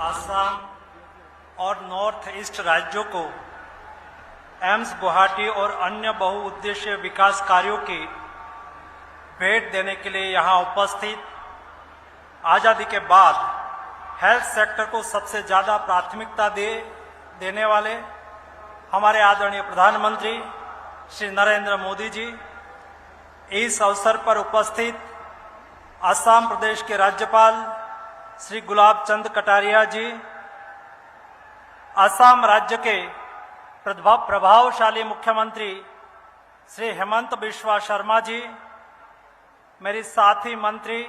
आसाम और north east राज्यों को एम्स गुवाहाटी और अन्य बहुउद्देशीय विकास कार्यों की भेंट देने के लिए यहाँ उपस्थित आज़ादी के बाद हेल्थ सेक्टर को सबसे ज़्यादा प्राथमिकता देने वाले हमारे आदरणीय प्रधानमंत्री श्री नरेंद्र मोदी जी, इस अवसर पर उपस्थित असम प्रदेश के राज्यपाल श्री गुलाब चंद कटारिया जी, असम राज्य के प्रभावशाली मुख्यमंत्री श्री हेमंत बिश्वा शर्मा जी, मेरी साथी मंत्री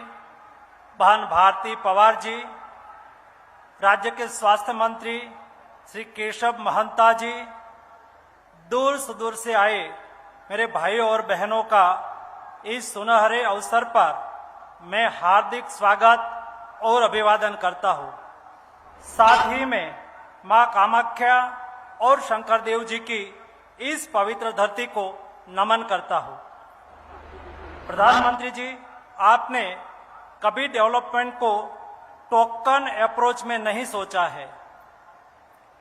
बहन भारती पवार जी, राज्य के स्वास्थ्य मंत्री श्री केशव महंता जी, दूर सुदूर से आए मेरे भाइयों और बहनों का इस सुनहरे अवसर पर मैं हार्दिक स्वागत और अभिवादन करता हूं। साथ ही में मां कामाख्या और शंकर देव जी की इस पवित्र धरती को नमन करता हूं। प्रधानमंत्री जी, आपने कभी डेवलपमेंट को टोकन अप्रोच में नहीं सोचा है,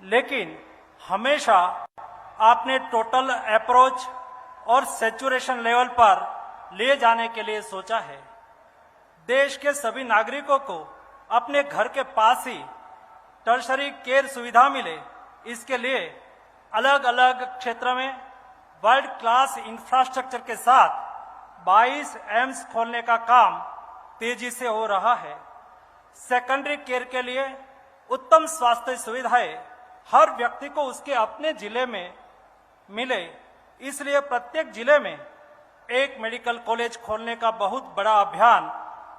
लेकिन हमेशा आपने टोटल अप्रोच और सैचुरेशन लेवल पर ले जाने के लिए सोचा है। देश के सभी नागरिकों को अपने घर के पास ही टर्शरी केयर सुविधा मिले, इसके लिए अलग अलग क्षेत्र में वर्ल्ड क्लास इंफ्रास्ट्रक्चर के साथ 22 एम्स खोलने का काम तेजी से हो रहा है। सेकेंडरी केयर के लिए उत्तम स्वास्थ्य सुविधाएं हर व्यक्ति को उसके अपने जिले में मिले, इसलिए प्रत्येक जिले में एक मेडिकल कॉलेज खोलने का बहुत बड़ा अभियान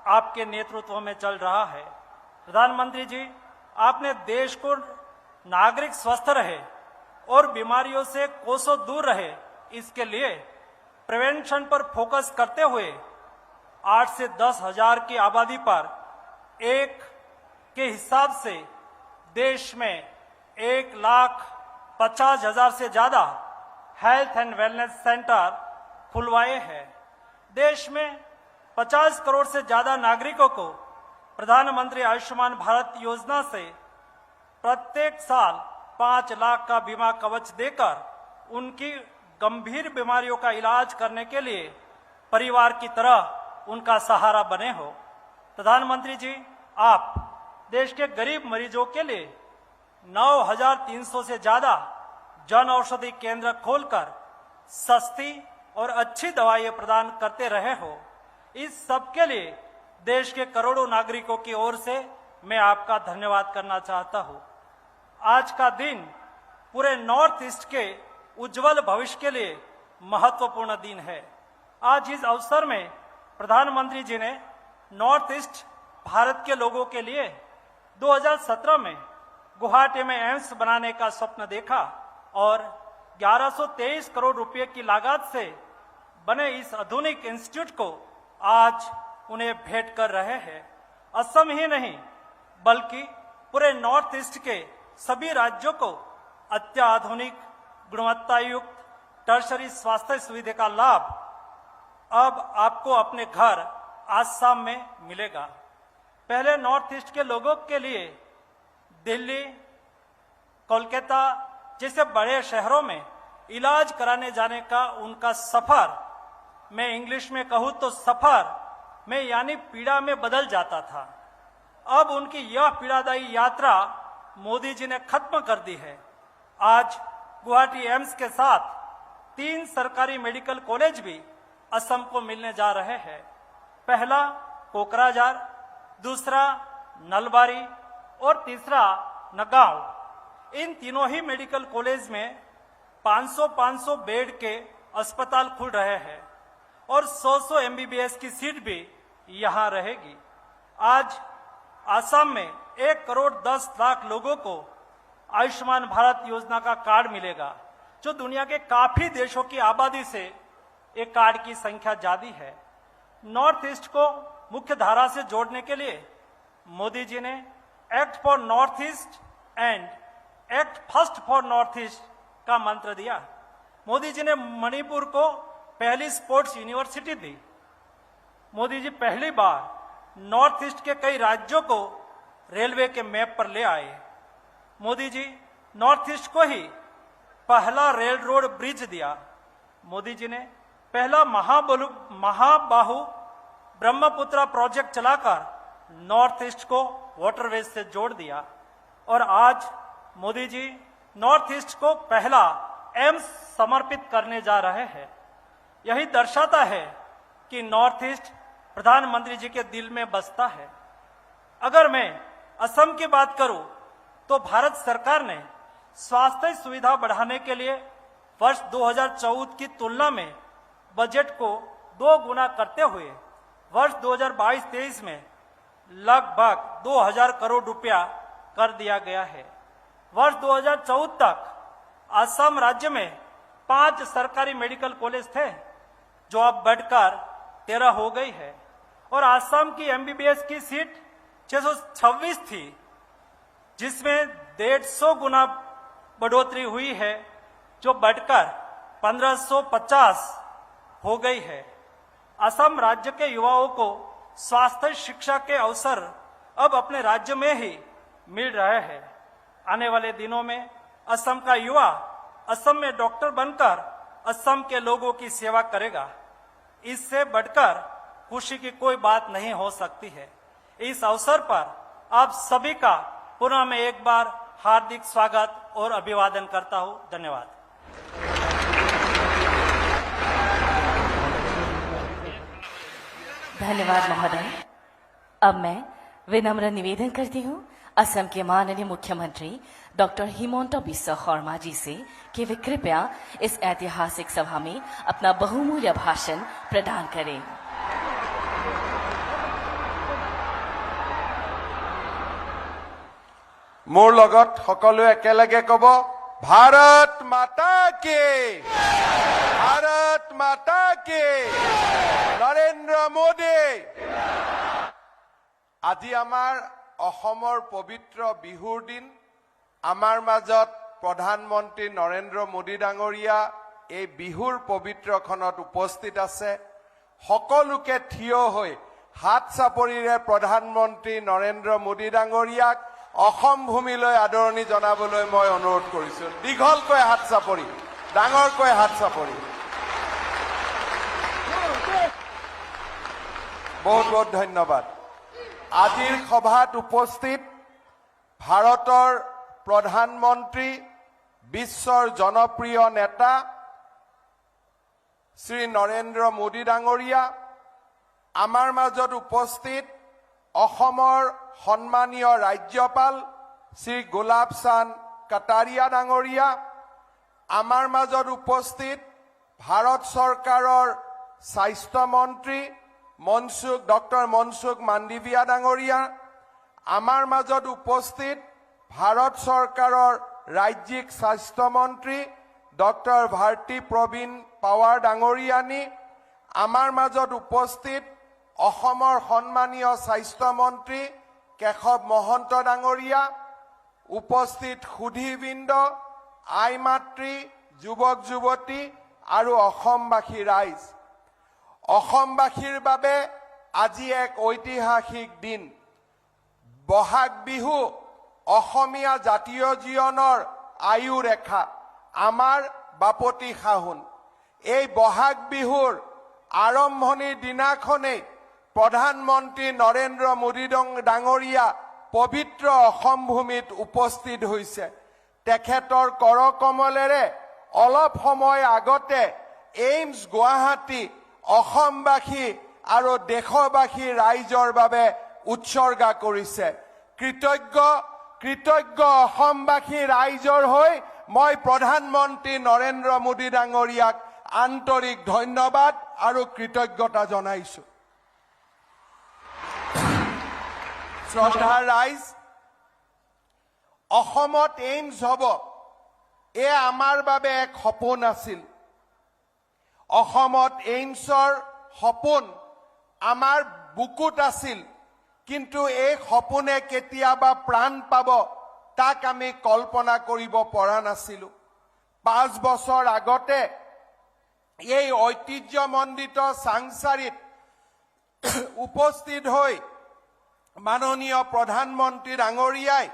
आपके नेतृत्व में चल रहा है। प्रधानमंत्री जी, आपने देश को नागरिक स्वस्थ रहे और बीमारियों से कोसों दूर रहे, इसके लिए प्रिवेंशन पर फोकस करते हुए 8 से 10 हजार की आबादी पर एक के हिसाब से देश में 1,50,000 से ज्यादा हेल्थ एंड वेलनेस सेंटर खुलवाए हैं। देश में 50 करोड़ से ज्यादा नागरिकों को प्रधानमंत्री आयुष्मान भारत योजना से प्रत्येक साल 5 लाख का बीमा कवच देकर उनकी गंभीर बीमारियों का इलाज करने के लिए परिवार की तरह उनका सहारा बने हो। प्रधानमंत्री जी, आप देश के गरीब मरीजों के लिए 9,300 से ज्यादा जन औषधि केंद्र खोलकर सस्ती और अच्छी दवाइयां प्रदान करते रहे हो। इस सब के लिए देश के करोड़ों नागरिकों की ओर से मैं आपका धन्यवाद करना चाहता हूं। आज का दिन पूरे नॉर्थ ईस्ट के उज्जवल भविष्य के लिए महत्वपूर्ण दिन है। आज इस अवसर में प्रधानमंत्री जी ने नॉर्थ ईस्ट भारत के लोगों के लिए 2017 में गुवाहाटी में एम्स बनाने का स्वप्न देखा और 1123 करोड़ रुपए की लागत से बने इस आधुनिक इंस्टीट्यूट को आज उन्हें भेंट कर रहे हैं। असम ही नहीं बल्कि पूरे नॉर्थ ईस्ट के सभी राज्यों को अत्याधुनिक गुणवत्ता युक्त टर्शरी स्वास्थ्य सुविधा का लाभ अब आपको अपने घर आसाम में मिलेगा। पहले नॉर्थ ईस्ट के लोगों के लिए दिल्ली, कोलकाता जैसे बड़े शहरों में इलाज कराने जाने का उनका सफर, मैं इंग्लिश में कहूं तो सफर में यानी पीड़ा में बदल जाता था। अब उनकी यह पीड़ादायी यात्रा मोदी जी ने खत्म कर दी है। आज गुवाहाटी एम्स के साथ 3 सरकारी मेडिकल कॉलेज भी असम को मिलने जा रहे हैं। पहला कोकराझार, दूसरा नलबारी और तीसरा नगांव। इन तीनों ही मेडिकल कॉलेज में 500 बेड के अस्पताल खुल रहे हैं और 100 MBBS की सीट भी यहां रहेगी। आज असम में 1 करोड़ 10 लाख लोगों को आयुष्मान भारत योजना का कार्ड मिलेगा, जो दुनिया के काफी देशों की आबादी से एक कार्ड की संख्या ज्यादा है। नॉर्थ ईस्ट को मुख्य धारा से जोड़ने के लिए मोदी जी ने act for north east and act first for north east का मंत्र दिया। मोदी जी ने मणिपुर को पहली स्पोर्ट्स यूनिवर्सिटी दी। मोदी जी पहली बार नॉर्थ ईस्ट के कई राज्यों को रेलवे के मैप पर ले आए। मोदी जी नॉर्थ ईस्ट को ही पहला रेल रोड ब्रिज दिया। मोदी जी ने पहला महाबाहु ब्रह्मपुत्र प्रोजेक्ट चलाकर नॉर्थ ईस्ट को वाटरवेज से जोड़ दिया और आज मोदी जी नॉर्थ ईस्ट को पहला एम्स समर्पित करने जा रहे हैं। यही दर्शाता है कि नॉर्थ ईस्ट प्रधानमंत्री जी के दिल में बसता है। अगर मैं असम की बात करूं तो भारत सरकार ने स्वास्थ्य सुविधा बढ़ाने के लिए वर्ष 2014 की तुलना में बजट को 2 गुना करते हुए वर्ष 2022-23 में लगभग 2000 करोड़ रुपया कर दिया गया है। वर्ष 2014 तक असम राज्य में 5 सरकारी मेडिकल कॉलेज थे, जो अब बढ़कर 13 हो गई है और असम की एमबीबीएस की सीट 626 थी, जिसमें 150 गुना बढ़ोतरी हुई है, जो बढ़कर 1550 हो गई है। असम राज्य के युवाओं को स्वास्थ्य शिक्षा के अवसर अब अपने राज्य में ही मिल रहे हैं। आने वाले दिनों में असम का युवा असम में डॉक्टर बनकर असम के लोगों की सेवा करेगा। इससे बढ़कर खुशी की कोई बात नहीं हो सकती है। इस अवसर पर आप सभी का पुनः मैं एक बार हार्दिक स्वागत और अभिवादन करता हूं। धन्यवाद। धन्यवाद महोदय। अब मैं विनम्र निवेदन करती हूं असम के माननीय मुख्यमंत्री डॉक्टर हिमंता बिस्वा शर्मा जी से कि वे कृपया इस ऐतिहासिक सभा में अपना बहुमूल्य भाषण प्रदान करें। मोर लगत सकलोए एकेलगे कब भारत माता की, भारत माता की, नरेंद्र मोदी। আজি আমাৰ অসমৰ পবিত্ৰ বিহুৰ দিন। আমাৰ মাজত প্ৰধানমন্ত্ৰী নৰেন্দ্ৰ মোদী ডাঙৰীয়া এই বিহুৰ পবিত্ৰখনত উপস্থিত আছে। সকলোকে থিয় হৈ হাত চাপৰিৰে প্ৰধানমন্ত্ৰী নৰেন্দ্ৰ মোদী ডাঙৰীয়াক অসম ভূমিলৈ আদৰণি জনাবলৈ মই অনুৰোধ কৰিছো। দীঘলকৈ হাত চাপৰি, ডাঙৰকৈ হাত চাপৰি। বহুত বহুত ধন্যবাদ। আজিৰ সভাত উপস্থিত ভাৰতৰ প্ৰধানমন্ত্ৰী, বিশ্বৰ জনপ্ৰিয় নেতা শ্ৰী নৰেন্দ্ৰ মোদী ডাঙৰীয়া, আমাৰ মাজত উপস্থিত অসমৰ সন্মানীয় ৰাজ্যপাল শ্ৰী গোলাব চান্দ কাটাৰিয়া ডাঙৰীয়া, আমাৰ মাজত উপস্থিত ভাৰত চৰকাৰৰ স্বাস্থ্য মন্ত্ৰী ডক্টৰ মনসুখ মাণ্ডভিয়া ডাঙৰীয়া, আমাৰ মাজত উপস্থিত ভাৰত চৰকাৰৰ ৰাজ্যিক স্বাস্থ্য মন্ত্ৰী ডক্টৰ ভাৰতী প্ৰবীণ পাৱাৰ ডাঙৰীয়ানী, আমাৰ মাজত উপস্থিত অসমৰ সন্মানীয় স্বাস্থ্য মন্ত্ৰী কেশৱ মহন্ত ডাঙৰীয়া, উপস্থিত সুধীবৃন্দ, আই মাতৃ, যুৱক যুৱতী আৰু অসমবাসী ৰাইজ। অসমবাসীৰ বাবে আজি এক ঐতিহাসিক দিন। বহাগ বিহু অসমীয়া জাতীয় জীৱনৰ আয়ু ৰেখা, আমাৰ বাপতি সাহোন। এই বহাগ বিহুৰ আৰম্ভণিৰ দিনাখনেই প্ৰধানমন্ত্ৰী নৰেন্দ্ৰ মোদী ডাঙৰীয়া পবিত্ৰ অসম ভূমিত উপস্থিত হৈছে। তেখেতৰ কৰকমলেৰে অলপ সময় আগতে এইমছ গুৱাহাটী অসমবাসী আৰু দেশবাসী ৰাইজৰ বাবে উৎসৰ্গা কৰিছে। কৃতজ্ঞ অসমবাসী ৰাইজৰ হৈ মই প্ৰধানমন্ত্ৰী নৰেন্দ্ৰ মোদী ডাঙৰীয়াক আন্তৰিক ধন্যবাদ আৰু কৃতজ্ঞতা জনাইছো। শ্ৰদ্ধাৰ ৰাইজ, অসমত এইমছ হ'ব, এয়া আমাৰ বাবে এক সপোন আছিল। অসমত এইমছৰ সপোন আমাৰ বুকুত আছিল, কিন্তু এই সপোনে কেতিয়াবা প্ৰাণ পাব তাক আমি কল্পনা কৰিব পৰা নাছিলো। 5 বছৰ আগতে এই ঐতিহ্যমণ্ডিত চাংচাৰিত উপস্থিত হৈ মাননীয় প্ৰধানমন্ত্ৰী ডাঙৰীয়াই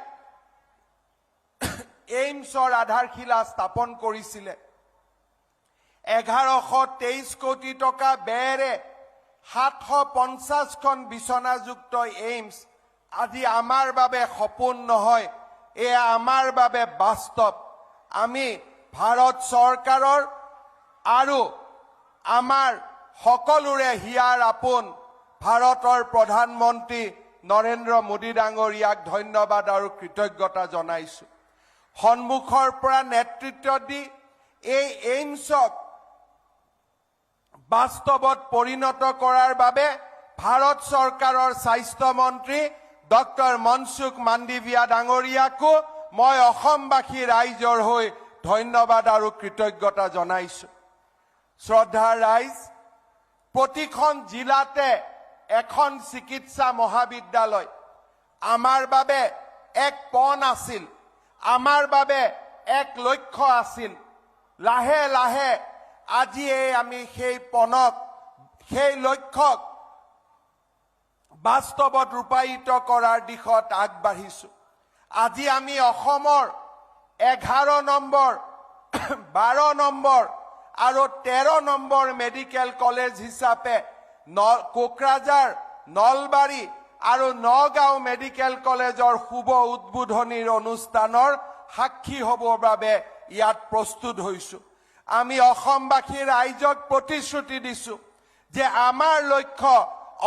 এইমছৰ আধাৰশিলা স্থাপন কৰিছিলে 1123 কোটি টকা ব্যয়েৰে 750খন বিছনাযুক্ত এইমছ আজি আমাৰ বাবে সপোন নহয় এয়া আমাৰ বাবে বাস্তৱ আমি ভাৰত চৰকাৰৰ আৰু আমাৰ সকলোৰে হিয়াৰ আপোন ভাৰতৰ প্ৰধানমন্ত্ৰী নৰেন্দ্ৰ মোদী ডাঙৰীয়াক ধন্যবাদ আৰু কৃতজ্ঞতা জনাইছো সন্মুখৰ পৰা নেতৃত্ব দি এই এইমছক বাস্তৱত পৰিণত কৰাৰ বাবে ভাৰত চৰকাৰৰ স্বাস্থ্য মন্ত্ৰী ডক্টৰ মনসুখ মাণ্ডভিয়া ডাঙৰীয়াকো মই অসমবাসী ৰাইজৰ হৈ ধন্যবাদ আৰু কৃতজ্ঞতা জনাইছো শ্ৰদ্ধাৰ ৰাইজ প্ৰতিখন জিলাতে এখন চিকিৎসা মহাবিদ্যালয় আমাৰ বাবে এক পণ আছিল আমাৰ বাবে এক লক্ষ্য আছিল লাহে লাহে আজি আমি সেই পণক সেই লক্ষ্যক বাস্তৱত ৰূপায়িত কৰাৰ দিশত আগবাঢ়িছো আজি আমি অসমৰ 11 নম্বৰ 12 নম্বৰ আৰু 13 নম্বৰ মেডিকেল কলেজ হিচাপে কোকৰাঝাৰ নলবাৰী আৰু নগাঁও মেডিকেল কলেজৰ শুভ উদ্বোধনীৰ অনুষ্ঠানৰ সাক্ষী হ'বৰ বাবে ইয়াত প্ৰস্তুত হৈছো আমি অসমবাসী ৰাইজক প্ৰতিশ্ৰুতি দিছো যে আমাৰ লক্ষ্য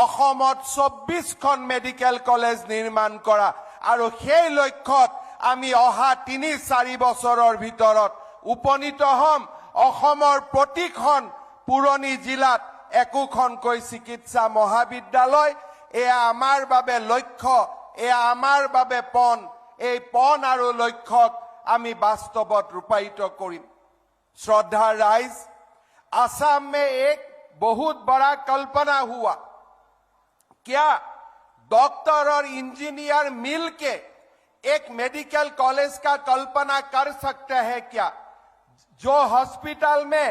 অসমত 24খন মেডিকেল কলেজ নিৰ্মাণ কৰা আৰু সেই লক্ষ্যত আমি অহা 3-4 বছৰৰ ভিতৰত উপনীত হ'ম অসমৰ প্ৰতিখন পুৰণি জিলাত একোখনকৈ চিকিৎসা মহাবিদ্যালয় এয়া আমাৰ বাবে লক্ষ্য এয়া আমাৰ বাবে পণ এই পণ আৰু লক্ষ্যক আমি বাস্তৱত ৰূপায়িত কৰিম श्रद्धा राइज असम में एक बहुत बड़ा कल्पना हुआ क्या डॉक्टर और इंजीनियर मिलके एक मेडिकल कॉलेज का कल्पना कर सकते हैं क्या जो हॉस्पिटल में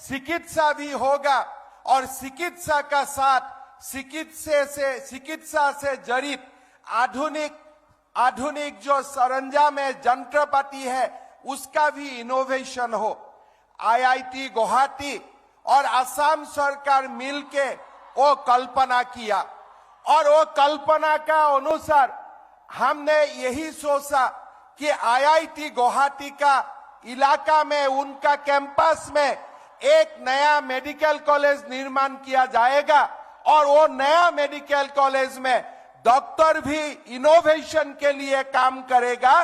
चिकित्सा भी होगा और चिकित्सा का साथ चिकित्सा से जड़ित आधुनिक जो सरंजाम है यंत्रपाति है उसका भी इनोवेशन हो आईआईटी गुवाहाटी और असम सरकार मिलके वो कल्पना किया और वो कल्पना का अनुसार हमने यही सोचा कि आईआईटी गुवाहाटी का इलाका में उनका कैंपस में एक नया मेडिकल कॉलेज निर्माण किया जाएगा और वो नया मेडिकल कॉलेज में डॉक्टर भी इनोवेशन के लिए काम करेगा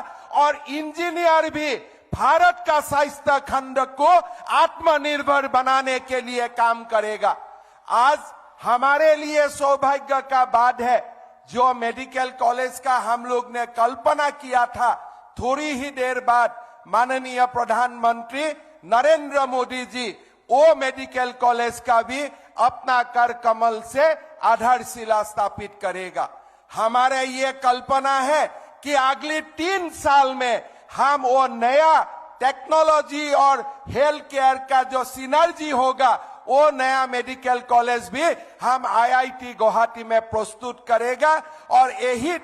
और इंजीनियर भी भारत का स्वास्थ्य खंड को आत्मनिर्भर बनाने के लिए काम करेगा आज हमारे लिए सौभाग्य का बात है जो मेडिकल कॉलेज का हम लोग ने कल्पना किया था थोड़ी ही देर बाद माननीय प्रधानमंत्री नरेंद्र मोदी जी वो मेडिकल कॉलेज का भी अपना कर कमल से आधारशिला स्थापित करेगा हमारे ये कल्पना है कि अगले 3 साल में हम वो नया टेक्नोलॉजी और हेल्थ केयर का जो सिनर्जी होगा वो नया मेडिकल कॉलेज भी हम आईआईटी गुवाहाटी में प्रस्तुत करेगा और यही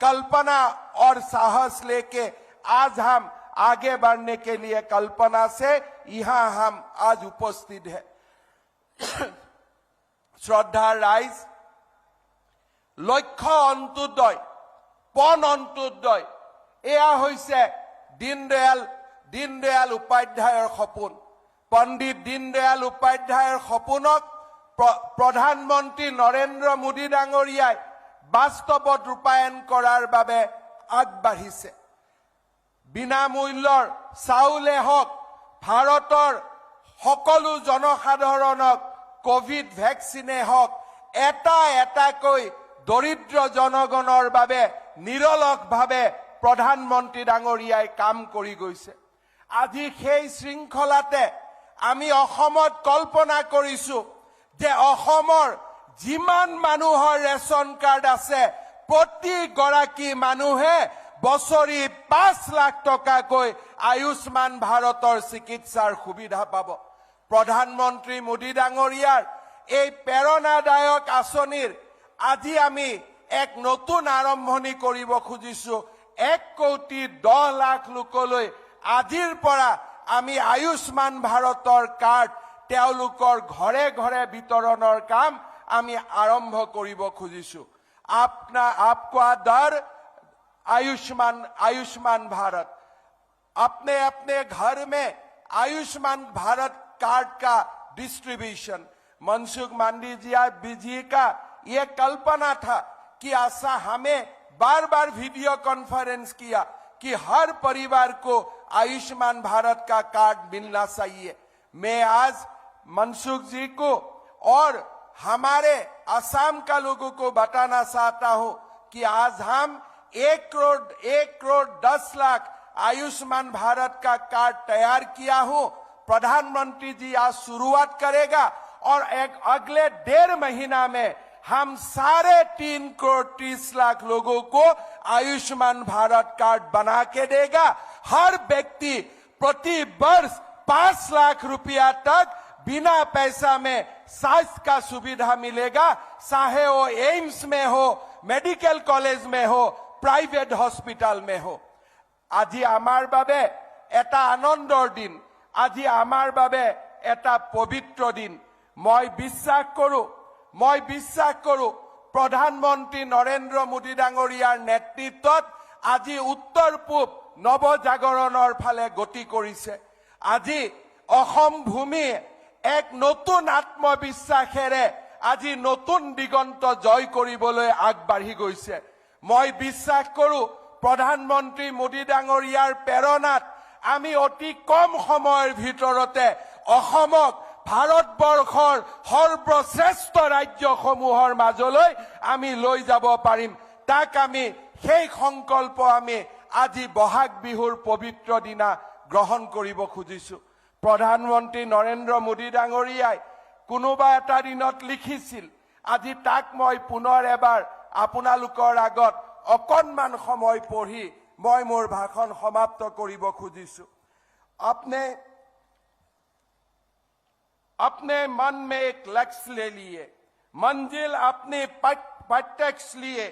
कल्पना और साहस लेके आज हम आगे बढ़ने के लिए कल्पना से यहाँ हम आज उपस्थित है श्रद्धा राइज लक्ष्य अंत्योदय पन अंत्योदय এয়া হৈছে দীনদয়াল উপাধ্যায়ৰ সপোন পণ্ডিত দীনদয়াল উপাধ্যায়ৰ সপোনক প্ৰধানমন্ত্ৰী নৰেন্দ্ৰ মোদী ডাঙৰীয়াই বাস্তৱত ৰূপায়ণ কৰাৰ বাবে আগবাঢ়িছে বিনামূল্যৰ চাউলে হওক ভাৰতৰ সকলো জনসাধাৰণক কোভিড ভ্যাকচিনে হওক এটাকৈ দৰিদ্ৰ জনগণৰ বাবে নিৰলসভাৱে প্ৰধানমন্ত্ৰী ডাঙৰীয়াই কাম কৰি গৈছে আজি সেই শৃংখলাতে আমি অসমত কল্পনা কৰিছো যে অসমৰ যিমান মানুহৰ ৰেচন কাৰ্ড আছে প্ৰতি গৰাকী মানুহে বছৰি 5 লাখ টকাকৈ আয়ুষ্মান ভাৰতৰ চিকিৎসাৰ সুবিধা পাব প্ৰধানমন্ত্ৰী মোদী ডাঙৰীয়াৰ এই প্ৰেৰণাদায়ক আঁচনিৰ আজি আমি এক নতুন আৰম্ভণি কৰিব খুজিছো। 1,10,00,000 লোকলৈ আজিৰ পৰা আমি আয়ুষ্মান ভাৰতৰ কাৰ্ড তেওঁলোকৰ ঘৰে ঘৰে বিতৰণৰ কাম আমি আৰম্ভ কৰিব খুজিছো। आपका दर आयुष्मान भारत। अपने अपने घर में आयुष्मान भारत कार्ड का डिस्ट्रीब्यूशन। मनसुख मांडविया जी का ये कल्पना था कि ऐसा हमें बार बार वीडियो कॉन्फ्रेंस किया कि हर परिवार को आयुष्मान भारत का कार्ड मिलना चाहिए। मैं आज मनसुख जी को और हमारे असम का लोगों को बताना चाहता हूं कि आज हम 1,10,00,000 आयुष्मान भारत का कार्ड तैयार किया हूं। प्रधानमंत्री जी आज शुरुआत करेगा और अगले 1.5 महीना में हम 3,30,00,000 लोगों को आयुष्मान भारत कार्ड बना के देगा। हर व्यक्ति प्रति वर्ष 5 लाख रुपया तक बिना पैसा में स्वास्थ्य का सुविधा मिलेगा, चाहे वो एम्स में हो, मेडिकल कॉलेज में हो, प्राइवेट हॉस्पिटल में हो। আজি আমাৰ বাবে এটা আনন্দৰ দিন, আজি আমাৰ বাবে এটা পবিত্ৰ দিন। মই বিশ্বাস কৰো প্ৰধানমন্ত্ৰী নৰেন্দ্ৰ মোদী ডাঙৰীয়াৰ নেতৃত্বত আজি উত্তৰ পূব নৱজাগৰণৰ ফালে গতি কৰিছে। আজি অসম ভূমি এক নতুন আত্মবিশ্বাসেৰে আজি নতুন দিগন্ত জয় কৰিবলৈ আগবাঢ়ি গৈছে। মই বিশ্বাস কৰো প্ৰধানমন্ত্ৰী মোদী ডাঙৰীয়াৰ প্ৰেৰণাত আমি অতি কম সময়ৰ ভিতৰতে অসমক ভাৰতবৰ্ষৰ সৰ্বশ্ৰেষ্ঠ ৰাজ্যসমূহৰ মাজলৈ আমি লৈ যাব পাৰিম। তাক আমি সেই সংকল্প আমি আজি বহাগ বিহুৰ পবিত্ৰ দিনা গ্ৰহণ কৰিব খুজিছো। প্ৰধানমন্ত্ৰী নৰেন্দ্ৰ মোদী ডাঙৰীয়াই কোনোবা এটা দিনত লিখিছিল, আজি তাক মই পুনৰ এবাৰ আপোনালোকৰ আগত অকণমান সময় পঢ়ি মই মোৰ ভাষণ সমাপ্ত কৰিব খুজিছো। अपने मन में एक लक्ष्य ले लिए, मंजिल अपने प्रत्यक्ष लिए।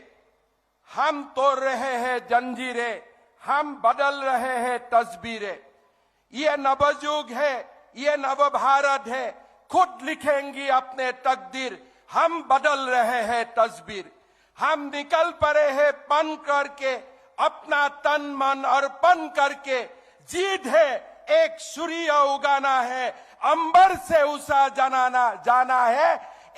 हम तोड़ रहे हैं जंजीरें, हम बदल रहे हैं तस्वीरें। ये नवयुग है, ये नव भारत है, खुद लिखेंगी अपने तकदीर। हम बदल रहे हैं तस्वीर। हम निकल पड़े हैं पन करके, अपना तन मन अर्पण करके। जीत है एक सूर्य उगाना है, अंबर से उषा जाना है।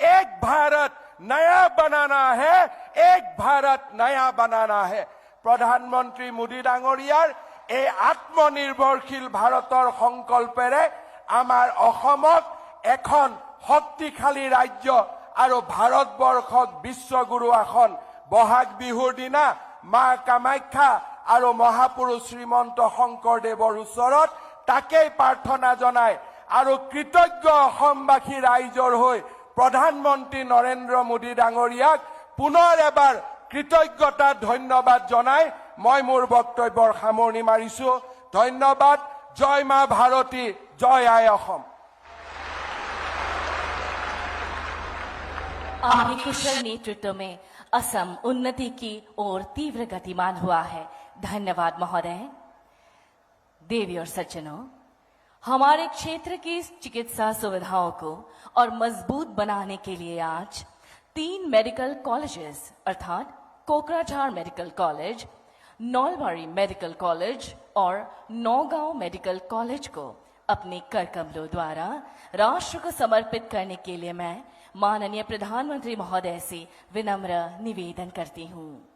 एक भारत नया बनाना है, एक भारत नया बनाना है। प्रधानमंत्री मोदी डाঙৰীয়াৰ এই আত্মনিৰ্ভৰশীল ভাৰতৰ সংকল্পেৰে আমাৰ অসমক এখন শক্তিশালী ৰাজ্য আৰু ভাৰতবৰ্ষক বিশ্বগুৰু আসন বহাগ বিহুৰ দিনা মা কামাখ্যা আৰু মহাপুৰুষ শ্ৰীমন্ত শংকৰদেৱৰ ওচৰত তাকেই প্ৰাৰ্থনা জনায় আৰু কৃতজ্ঞ অসমবাসী ৰাইজৰ হৈ প্ৰধানমন্ত্ৰী নৰেন্দ্ৰ মোদী ডাঙৰীয়াক পুনৰ এবাৰ কৃতজ্ঞতা ধন্যবাদ জনাই মই মোৰ বক্তব্যৰ সামৰণি মাৰিছো। ধন্যবাদ। জয় মা ভাৰতী, জয় আই অসম। आपके कुशल नेतृत्व में असम उन्नति की ओर तीव्र गतिमान हुआ है। धन्यवाद महोदय। देवी और सज्जनों, हमारे क्षेत्र की चिकित्सा सुविधाओं को और मजबूत बनाने के लिए आज 3 मेडिकल कॉलेजेस अर्थात Kokrajhar medical college, Nalbari medical college और नौगांव मेडिकल कॉलेज को अपने कर कमलों द्वारा राष्ट्र को समर्पित करने के लिए मैं माननीय प्रधानमंत्री महोदय से विनम्र निवेदन करती हूँ।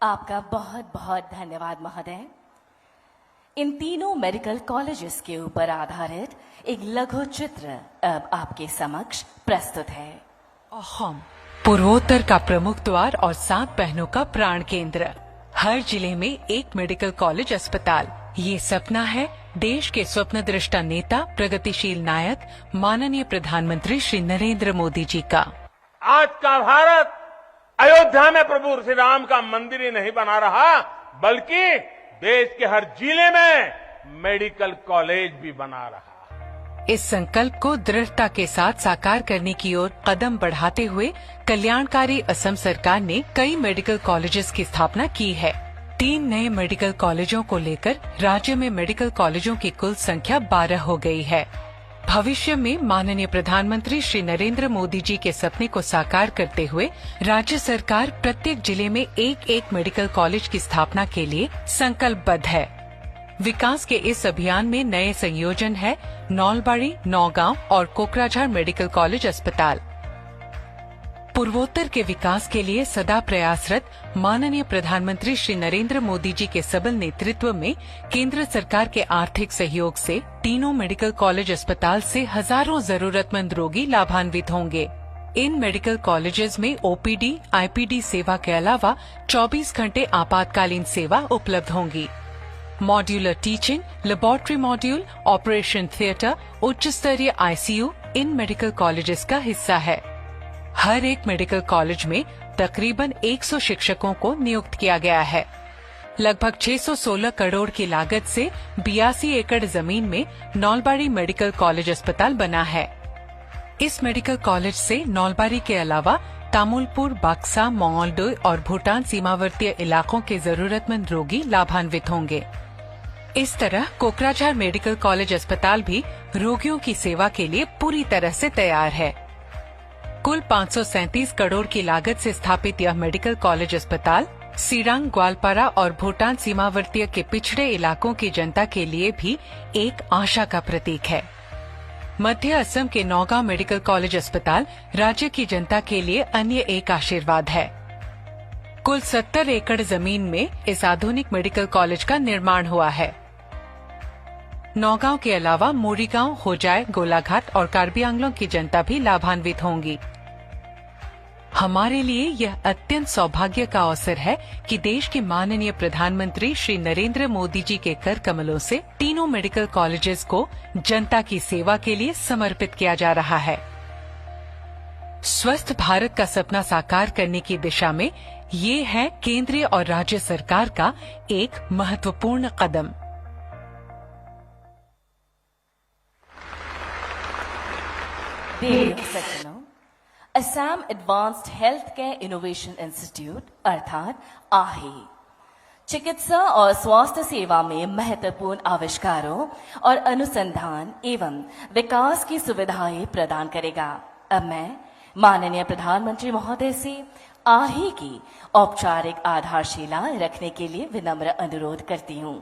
आपका बहुत बहुत धन्यवाद महोदय। इन तीनों मेडिकल कॉलेजेस के ऊपर आधारित एक लघु चित्र अब आपके समक्ष प्रस्तुत है। अहोम पूर्वोत्तर का प्रमुख द्वार और 7 बहनों का प्राण केंद्र। हर जिले में एक मेडिकल कॉलेज अस्पताल, ये सपना है देश के स्वप्न दृष्टा नेता, प्रगतिशील नायक, माननीय प्रधानमंत्री श्री नरेंद्र मोदी जी का। आज का भारत अयोध्या में प्रभु श्री राम का मंदिर ही नहीं बना रहा, बल्कि देश के हर जिले में मेडिकल कॉलेज भी बना रहा। इस संकल्प को दृढ़ता के साथ साकार करने की ओर कदम बढ़ाते हुए कल्याणकारी असम सरकार ने कई मेडिकल कॉलेजेस की स्थापना की है। 3 नए मेडिकल कॉलेजों को लेकर राज्य में मेडिकल कॉलेजों की कुल संख्या 12 हो गई है। भविष्य में माननीय प्रधानमंत्री श्री नरेंद्र मोदी जी के सपने को साकार करते हुए राज्य सरकार प्रत्येक जिले में एक मेडिकल कॉलेज की स्थापना के लिए संकल्पबद्ध है। विकास के इस अभियान में नए संयोजन है नौलबाड़ी, नौगांव और कोकराझार मेडिकल कॉलेज अस्पताल। पूर्वोत्तर के विकास के लिए सदा प्रयासरत माननीय प्रधानमंत्री श्री नरेंद्र मोदी जी के सबल नेतृत्व में केंद्र सरकार के आर्थिक सहयोग से तीनों मेडिकल कॉलेज अस्पताल से हजारों जरूरतमंद रोगी लाभान्वित होंगे। इन मेडिकल कॉलेजेस में ओपीडी, आईपीडी सेवा के अलावा 24 घंटे आपातकालीन सेवा उपलब्ध होंगी। Modular teaching, laboratory module, operation theatre, उच्च स्तरीय आईसीयू इन मेडिकल कॉलेजेस का हिस्सा है। हर एक मेडिकल कॉलेज में तकरीबन 100 शिक्षकों को नियुक्त किया गया है। लगभग 616 करोड़ की लागत से 82 एकड़ जमीन में नौलबाड़ी मेडिकल कॉलेज अस्पताल बना है। इस मेडिकल कॉलेज से नौलबाड़ी के अलावा तामुलपुर, बक्सा, मंगोलडोई और भूटान सीमावर्ती इलाकों के जरूरतमंद रोगी लाभान्वित होंगे। इस तरह कोकराझार मेडिकल कॉलेज अस्पताल भी रोगियों की सेवा के लिए पूरी तरह से तैयार है। कुल 537 करोड़ की लागत से स्थापित यह मेडिकल कॉलेज अस्पताल सिरांग, ग्वालपारा और भूटान सीमावर्ती के पिछड़े इलाकों की जनता के लिए भी एक आशा का प्रतीक है। मध्य असम के नौगांव मेडिकल कॉलेज अस्पताल राज्य की जनता के लिए अन्य एक आशीर्वाद है। कुल 70 एकड़ जमीन में इस आधुनिक मेडिकल कॉलेज का निर्माण हुआ है। नौगांव के अलावा मोरीगांव, होजाय, गोलाघाट और कार्बी आंगलों की जनता भी लाभान्वित होंगी। हमारे लिए यह अत्यंत सौभाग्य का अवसर है कि देश के माननीय प्रधानमंत्री श्री नरेंद्र मोदी जी के कर कमलों से तीनों मेडिकल कॉलेजेस को जनता की सेवा के लिए समर्पित किया जा रहा है। स्वस्थ भारत का सपना साकार करने की दिशा में ये है केंद्रीय और राज्य सरकार का एक महत्वपूर्ण कदम। Assam advanced health care innovation institute अर्थात आही चिकित्सा और स्वास्थ्य सेवा में महत्वपूर्ण आविष्कारों और अनुसंधान एवं विकास की सुविधाएं प्रदान करेगा। अब मैं माननीय प्रधानमंत्री महोदय से आही की औपचारिक आधारशिला रखने के लिए विनम्र अनुरोध करती हूँ।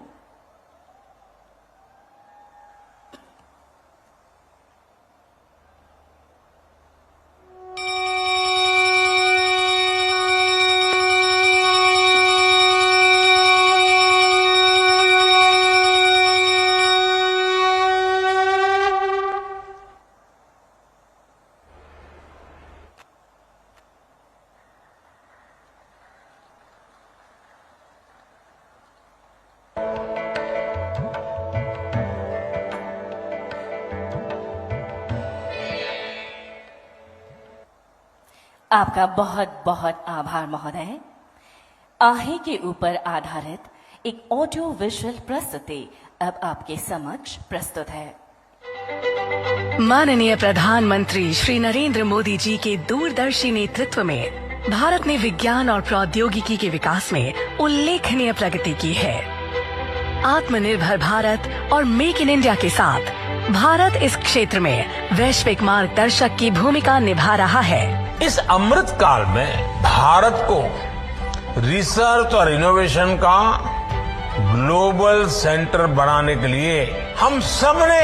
आपका बहुत बहुत आभार महोदय। आही के ऊपर आधारित एक ऑडियो विजुअल प्रस्तुति अब आपके समक्ष प्रस्तुत है। माननीय प्रधानमंत्री श्री नरेंद्र मोदी जी के दूरदर्शी नेतृत्व में भारत ने विज्ञान और प्रौद्योगिकी के विकास में उल्लेखनीय प्रगति की है। आत्मनिर्भर भारत और मेक इन इंडिया के साथ भारत इस क्षेत्र में वैश्विक मार्गदर्शक की भूमिका निभा रहा है। इस अमृत काल में भारत को रिसर्च और इनोवेशन का ग्लोबल सेंटर बनाने के लिए हम सब ने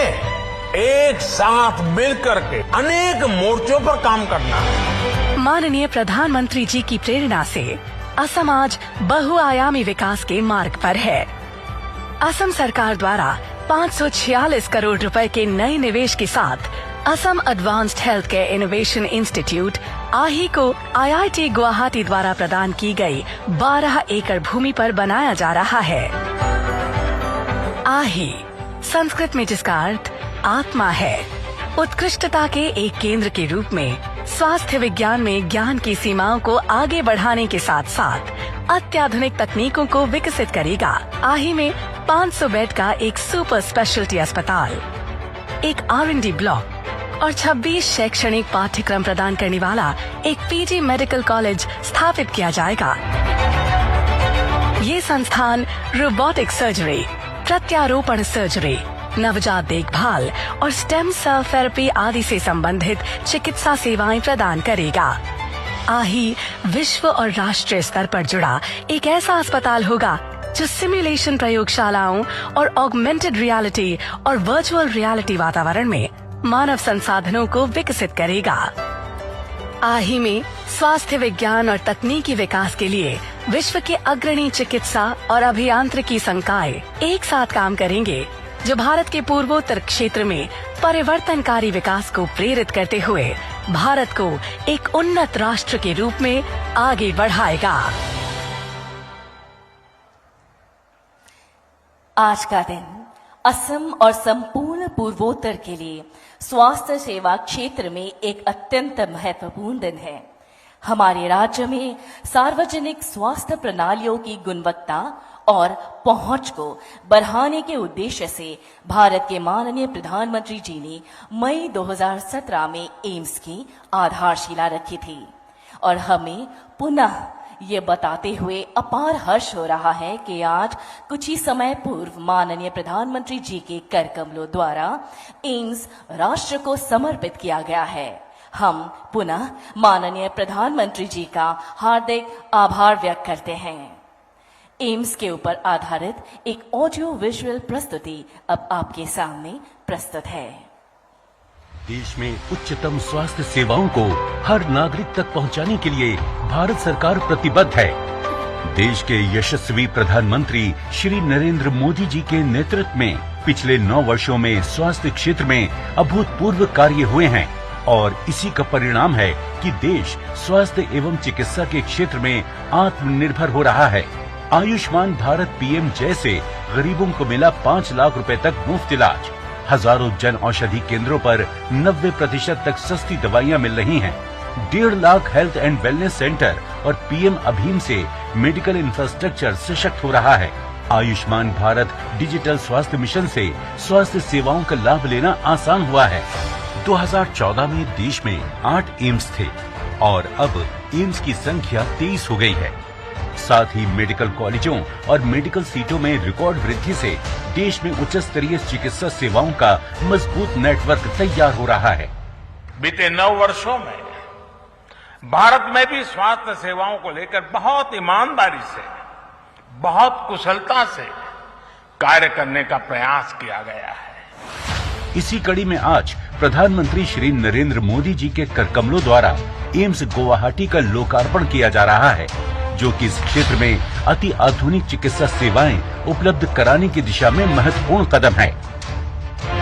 एक साथ मिलकर के अनेक मोर्चों पर काम करना है। माननीय प्रधानमंत्री जी की प्रेरणा से असम आज बहुआयामी विकास के मार्ग पर है। असम सरकार द्वारा 546 करोड़ रुपए के नए निवेश के साथ Assam advanced health care innovation institute आही को IIT गुवाहाटी द्वारा प्रदान की गई 12 एकड़ भूमि पर बनाया जा रहा है। आही संस्कृत में जिसका अर्थ आत्मा है, उत्कृष्टता के एक केंद्र के रूप में स्वास्थ्य विज्ञान में ज्ञान की सीमाओं को आगे बढ़ाने के साथ साथ अत्याधुनिक तकनीकों को विकसित करेगा। आही में 500 बेड का एक सुपर स्पेशलिटी अस्पताल, एक R&D ब्लॉक और 26 शैक्षणिक पाठ्यक्रम प्रदान करने वाला एक PG मेडिकल कॉलेज स्थापित किया जाएगा। ये संस्थान रोबोटिक सर्जरी, प्रत्यारोपण सर्जरी, नवजात देखभाल और स्टेम सेल थेरेपी आदि से संबंधित चिकित्सा सेवाएं प्रदान करेगा। आही विश्व और राष्ट्रीय स्तर पर जुड़ा एक ऐसा अस्पताल होगा जो सिमुलेशन प्रयोगशालाओं और ऑगमेंटेड रियलिटी और वर्चुअल रियलिटी वातावरण में मानव संसाधनों को विकसित करेगा। आही में स्वास्थ्य विज्ञान और तकनीकी विकास के लिए विश्व के अग्रणी चिकित्सा और अभियांत्रिकी संकाय एक साथ काम करेंगे, जो भारत के पूर्वोत्तर क्षेत्र में परिवर्तनकारी विकास को प्रेरित करते हुए भारत को एक उन्नत राष्ट्र के रूप में आगे बढ़ाएगा। आज का दिन असम और संपूर्ण पूर्वोत्तर के लिए स्वास्थ्य सेवा क्षेत्र में एक अत्यंत महत्वपूर्ण दिन है। हमारे राज्य में सार्वजनिक स्वास्थ्य प्रणालियों की गुणवत्ता और पहुंच को बढ़ाने के उद्देश्य से भारत के माननीय प्रधानमंत्री जी ने मई 2017 में एम्स की आधारशिला रखी थी और हमें पुनः ये बताते हुए अपार हर्ष हो रहा है कि आज कुछ ही समय पूर्व माननीय प्रधानमंत्री जी के कर कमलों द्वारा एम्स राष्ट्र को समर्पित किया गया है। हम पुनः माननीय प्रधानमंत्री जी का हार्दिक आभार व्यक्त करते हैं। एम्स के ऊपर आधारित एक ऑडियो विजुअल प्रस्तुति अब आपके सामने प्रस्तुत है। देश में उच्चतम स्वास्थ्य सेवाओं को हर नागरिक तक पहुंचाने के लिए भारत सरकार प्रतिबद्ध है। देश के यशस्वी प्रधानमंत्री श्री नरेंद्र मोदी जी के नेतृत्व में पिछले 9 वर्षों में स्वास्थ्य क्षेत्र में अभूतपूर्व कार्य हुए हैं और इसी का परिणाम है कि देश स्वास्थ्य एवं चिकित्सा के क्षेत्र में आत्मनिर्भर हो रहा है। आयुष्मान भारत PM जैसे गरीबों को मिला 5 लाख रुपए तक मुफ्त इलाज, हजारों जन औषधि केंद्रों पर 90% तक सस्ती दवाइयां मिल रही हैं। 1.5 lakh health and wellness centre और PM अभीम से मेडिकल इंफ्रास्ट्रक्चर सशक्त हो रहा है। आयुष्मान भारत डिजिटल स्वास्थ्य मिशन से स्वास्थ्य सेवाओं का लाभ लेना आसान हुआ है। 2014 में देश में 8 एम्स थे और अब एम्स की संख्या 23 हो गई है। साथ ही मेडिकल कॉलेजों और मेडिकल सीटों में रिकॉर्ड वृद्धि से देश में उच्च स्तरीय चिकित्सा सेवाओं का मजबूत नेटवर्क तैयार हो रहा है। बीते 9 वर्षों में भारत में भी स्वास्थ्य सेवाओं को लेकर बहुत ईमानदारी से, बहुत कुशलता से कार्य करने का प्रयास किया गया है। इसी कड़ी में आज प्रधानमंत्री श्री नरेंद्र मोदी जी के कर कमलों द्वारा एम्स गुवाहाटी का लोकार्पण किया जा रहा है, जो कि इस क्षेत्र में अति आधुनिक चिकित्सा सेवाएं उपलब्ध कराने की दिशा में महत्वपूर्ण कदम है।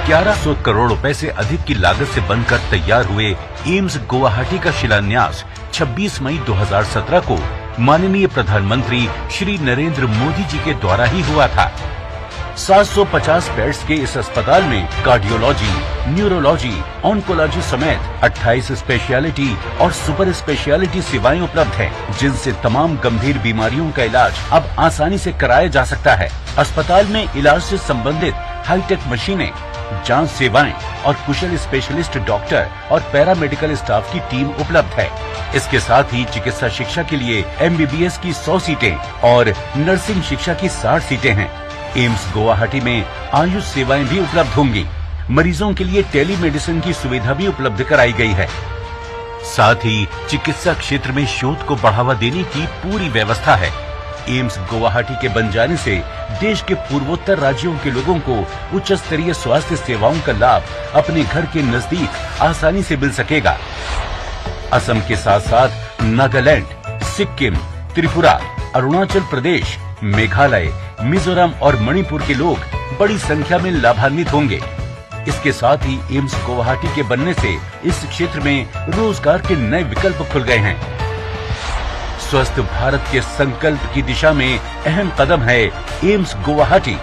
1100 करोड़ रुपए से अधिक की लागत से बनकर तैयार हुए एम्स गुवाहाटी का शिलान्यास 26 मई 2017 को माननीय प्रधानमंत्री श्री नरेंद्र मोदी जी के द्वारा ही हुआ था। 750 बेड्स के इस अस्पताल में कार्डियोलॉजी, न्यूरोलॉजी, ऑन्कोलॉजी समेत 28 स्पेशलिटी और सुपर स्पेशलिटी सेवाएं उपलब्ध हैं, जिनसे तमाम गंभीर बीमारियों का इलाज अब आसानी से कराया जा सकता है। अस्पताल में इलाज से संबंधित हाईटेक मशीनें, जांच सेवाएं और कुशल स्पेशलिस्ट डॉक्टर और पैरामेडिकल स्टाफ की टीम उपलब्ध है। इसके साथ ही चिकित्सा शिक्षा के लिए MBBS की 100 सीटें और नर्सिंग शिक्षा की 60 सीटें हैं। एम्स गुवाहाटी में आयुष सेवाएं भी उपलब्ध होंगी। मरीजों के लिए टेलीमेडिसिन की सुविधा भी उपलब्ध कराई गई है। साथ ही चिकित्सा क्षेत्र में शोध को बढ़ावा देने की पूरी व्यवस्था है। एम्स गुवाहाटी के बन जाने से देश के पूर्वोत्तर राज्यों के लोगों को उच्च स्तरीय स्वास्थ्य सेवाओं का लाभ अपने घर के नजदीक आसानी से मिल सकेगा। असम के साथ साथ नागालैंड, सिक्किम, त्रिपुरा, अरुणाचल प्रदेश, मेघालय, मिजोरम और मणिपुर के लोग बड़ी संख्या में लाभान्वित होंगे। इसके साथ ही एम्स गुवाहाटी के बनने से इस क्षेत्र में रोजगार के नए विकल्प खुल गए हैं। स्वस्थ भारत के संकल्प की दिशा में अहम कदम है एम्स गुवाहाटी,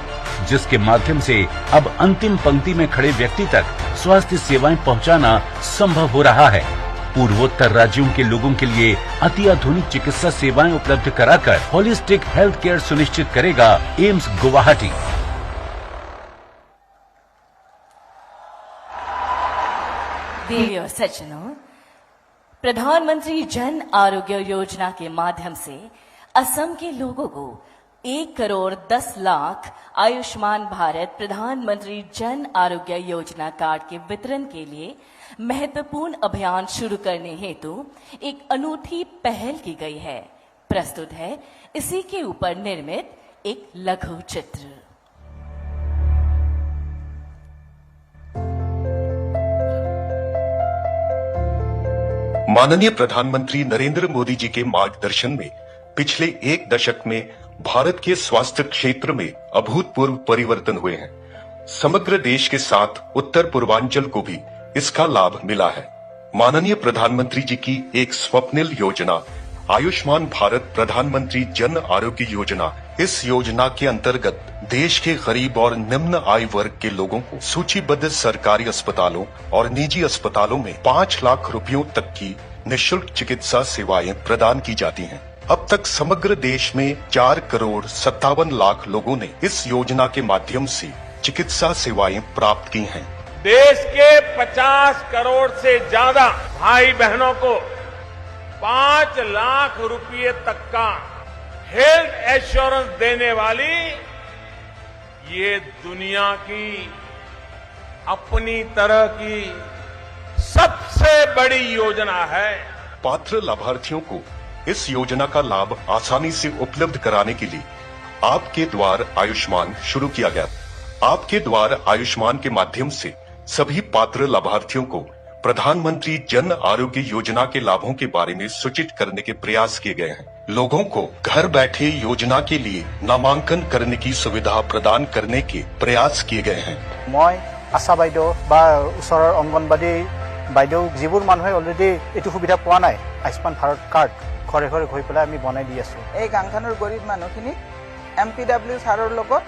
जिसके माध्यम से अब अंतिम पंक्ति में खड़े व्यक्ति तक स्वास्थ्य सेवाएं पहुंचाना संभव हो रहा है। पूर्वोत्तर राज्यों के लोगों के लिए अति आधुनिक चिकित्सा सेवाएं उपलब्ध कराकर होलिस्टिक हेल्थ केयर सुनिश्चित करेगा एम्स गुवाहाटी। देवी और सज्जनों, प्रधानमंत्री जन आरोग्य योजना के माध्यम से असम के लोगों को 1 करोड़ 10 लाख आयुष्मान भारत प्रधानमंत्री जन आरोग्य योजना कार्ड के वितरण के लिए महत्वपूर्ण अभियान शुरू करने हेतु एक अनूठी पहल की गई है। प्रस्तुत है इसी के ऊपर निर्मित एक लघु चित्र। माननीय प्रधानमंत्री नरेंद्र मोदी जी के मार्गदर्शन में पिछले 1 दशक में भारत के स्वास्थ्य क्षेत्र में अभूतपूर्व परिवर्तन हुए हैं। समग्र देश के साथ उत्तर पूर्वांचल को भी इसका लाभ मिला है। माननीय प्रधानमंत्री जी की एक स्वप्निल योजना आयुष्मान भारत प्रधानमंत्री जन आरोग्य योजना, इस योजना के अंतर्गत देश के गरीब और निम्न आय वर्ग के लोगों को सूचीबद्ध सरकारी अस्पतालों और निजी अस्पतालों में 5 लाख रुपयों तक की निःशुल्क चिकित्सा सेवाएं प्रदान की जाती हैं। अब तक समग्र देश में 4 करोड़ 57 लाख लोगों ने इस योजना के माध्यम से चिकित्सा सेवाएं प्राप्त की हैं। देश के 50 करोड़ से ज्यादा भाई बहनों को 5 लाख रुपये तक का हेल्थ एश्योरेंस देने वाली ये दुनिया की अपनी तरह की सबसे बड़ी योजना है। पात्र लाभार्थियों को इस योजना का लाभ आसानी से उपलब्ध कराने के लिए आपके द्वार आयुष्मान शुरू किया गया। आपके द्वार आयुष्मान के माध्यम से सभी पात्र लाभार्थियों को प्रधानमंत्री जन आरोग्य योजना के लाभों के बारे में सूचित करने के प्रयास किए गए हैं। लोगों को घर बैठे योजना के लिए नामांकन करने की सुविधा प्रदान करने के प्रयास किए गए हैं। मैं आशा बाइदेव बा उसर अंगनबाड़ी बाइदेव जिबुर मानुहे अलरेडी एटु सुविधा पोৱা নাই आयुष्मान भारत कार्ड घरे घरे गई पेলাই আমি বনাই দি আছো। এই গাঁওখনৰ গৰীব মানুহখিনি MPW ছাৰৰ লগত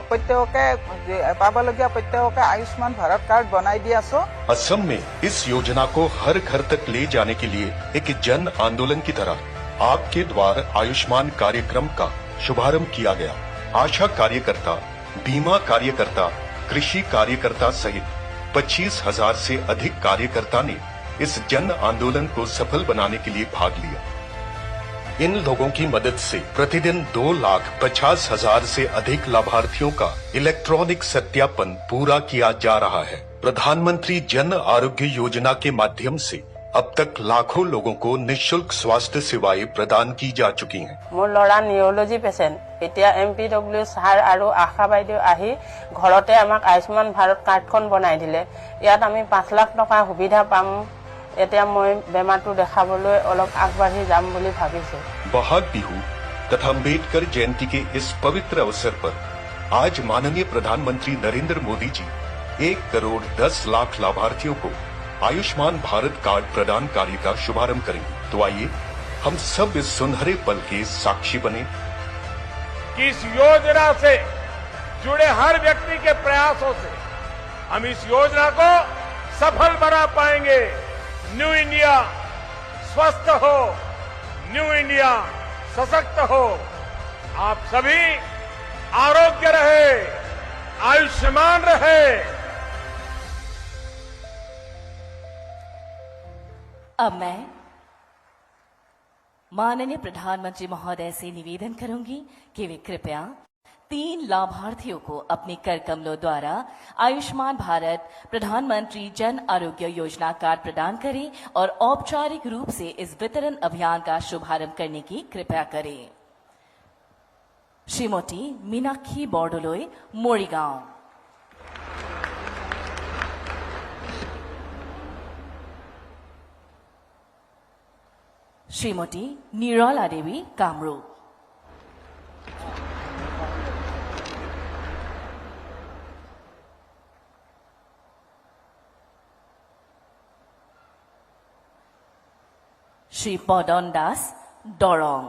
प्रत्येके पाबलगिया प्रत्येके आयुष्मान भारत कार्ड बनाई दिया सो। असम में इस योजना को हर घर तक ले जाने के लिए एक जन आंदोलन की तरह आपके द्वार आयुष्मान कार्यक्रम का शुभारंभ किया गया। आशा कार्यकर्ता, बीमा कार्यकर्ता, कृषि कार्यकर्ता सहित 25,000 से अधिक कार्यकर्ता ने इस जन आंदोलन को सफल बनाने के लिए भाग लिया। इन लोगों की मदद से प्रतिदिन 2,50,000 से अधिक लाभार्थियों का इलेक्ट्रॉनिक सत्यापन पूरा किया जा रहा है। प्रधानमंत्री जन आरोग्य योजना के माध्यम से अब तक लाखों लोगों को निःशुल्क स्वास्थ्य सेवाएं प्रदान की जा चुकी हैं। मोर लड़ा नियोलॉजी पेशेंट एतिया MPW सार आरो आशा बाइदेव आही घरते आमाक आयुष्मान भारत कार्डखन बनाई दिले। यात आमी 5 लाख टका सुविधा पाम। এতিয়া মই বেমাৰটো দেখাবলৈ অলপ আগবাঢ়ি যাম বুলি ভাবিছো। बहाग बिहू तथा अम्बेडकर जयंती के इस पवित्र अवसर पर आज माननीय प्रधानमंत्री नरेंद्र मोदी जी 1 करोड़ 10 लाख लाभार्थियों को आयुष्मान भारत कार्ड प्रदान कार्य का शुभारंभ करेंगे। तो आइए हम सब इस सुनहरे पल के साक्षी बने कि इस योजना से जुड़े हर व्यक्ति के प्रयासों से हम इस योजना को सफल बना पाएंगे। न्यू इंडिया स्वस्थ हो, न्यू इंडिया सशक्त हो, आप सभी आरोग्य रहे, आयुष्मान रहे। अब मैं माननीय प्रधानमंत्री महोदय से निवेदन करूंगी कि वे कृपया 3 लाभार्थियों को अपने कर कमलों द्वारा आयुष्मान भारत प्रधानमंत्री जन आरोग्य योजना कार्ड प्रदान करें और औपचारिक रूप से इस वितरण अभियान का शुभारंभ करने की कृपया करें। श्रीमती मीनाक्षी बॉर्डोलोई, मोरीगांव। শ্রীমতী নিরলা দেবী কামরূপ। শ্রী পদন দাস দৰং।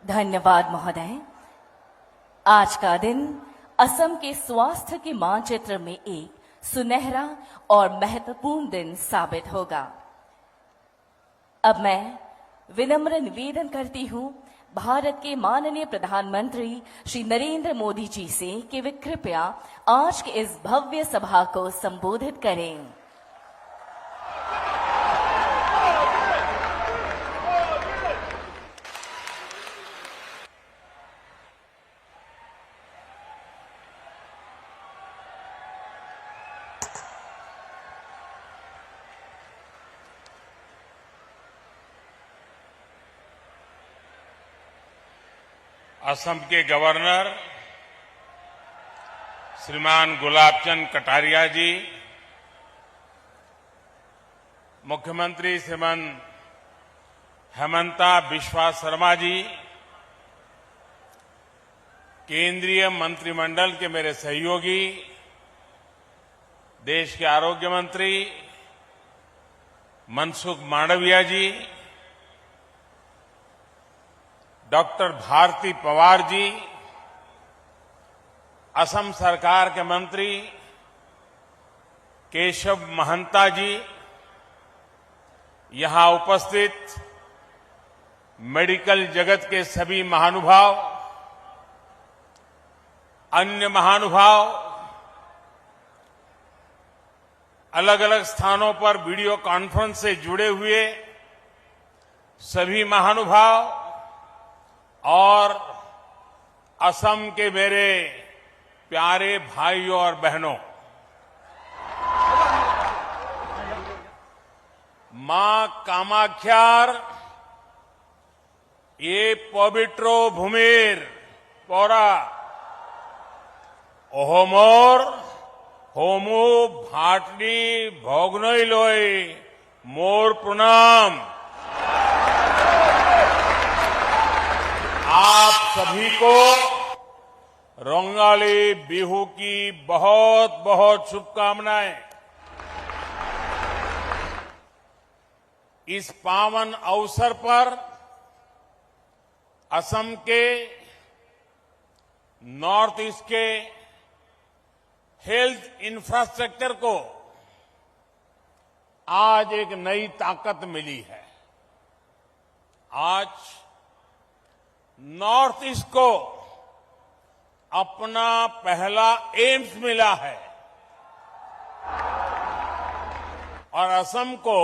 धन्यवाद महोदय। आज का दिन असम के स्वास्थ्य के मानचित्र में एक सुनहरा और महत्वपूर्ण दिन साबित होगा। अब मैं विनम्र निवेदन करती हूं भारत के माननीय प्रधानमंत्री श्री नरेंद्र मोदी जी से कि वे कृपया आज के इस भव्य सभा को संबोधित करें। असम के गवर्नर श्रीमान गुलाब चंद कटारिया जी, मुख्यमंत्री श्रीमान हेमंता बिस्वा शर्मा जी, केंद्रीय मंत्रिमंडल के मेरे सहयोगी, देश के आरोग्य मंत्री मनसुख मांडविया जी, डॉक्टर भारती पवार जी, असम सरकार के मंत्री केशव महंता जी, यहां उपस्थित मेडिकल जगत के सभी महानुभाव, अन्य महानुभाव, अलग अलग स्थानों पर वीडियो कॉन्फ्रेंस से जुड़े हुए सभी महानुभाव और असम के मेरे प्यारे भाइयों और बहनों, मां कामाख्यार ये पवित्रो भूमिर पौरा ओहोमोर होमो भाटनी भोगनोई लोई मोर प्रणाम। आप सभी को रोंगाली बिहू की बहुत बहुत शुभकामनाएं। इस पावन अवसर पर असम के नॉर्थ ईस्ट के हेल्थ इंफ्रास्ट्रक्चर को आज एक नई ताकत मिली है। आज नॉर्थ ईस्ट को अपना पहला एम्स मिला है और असम को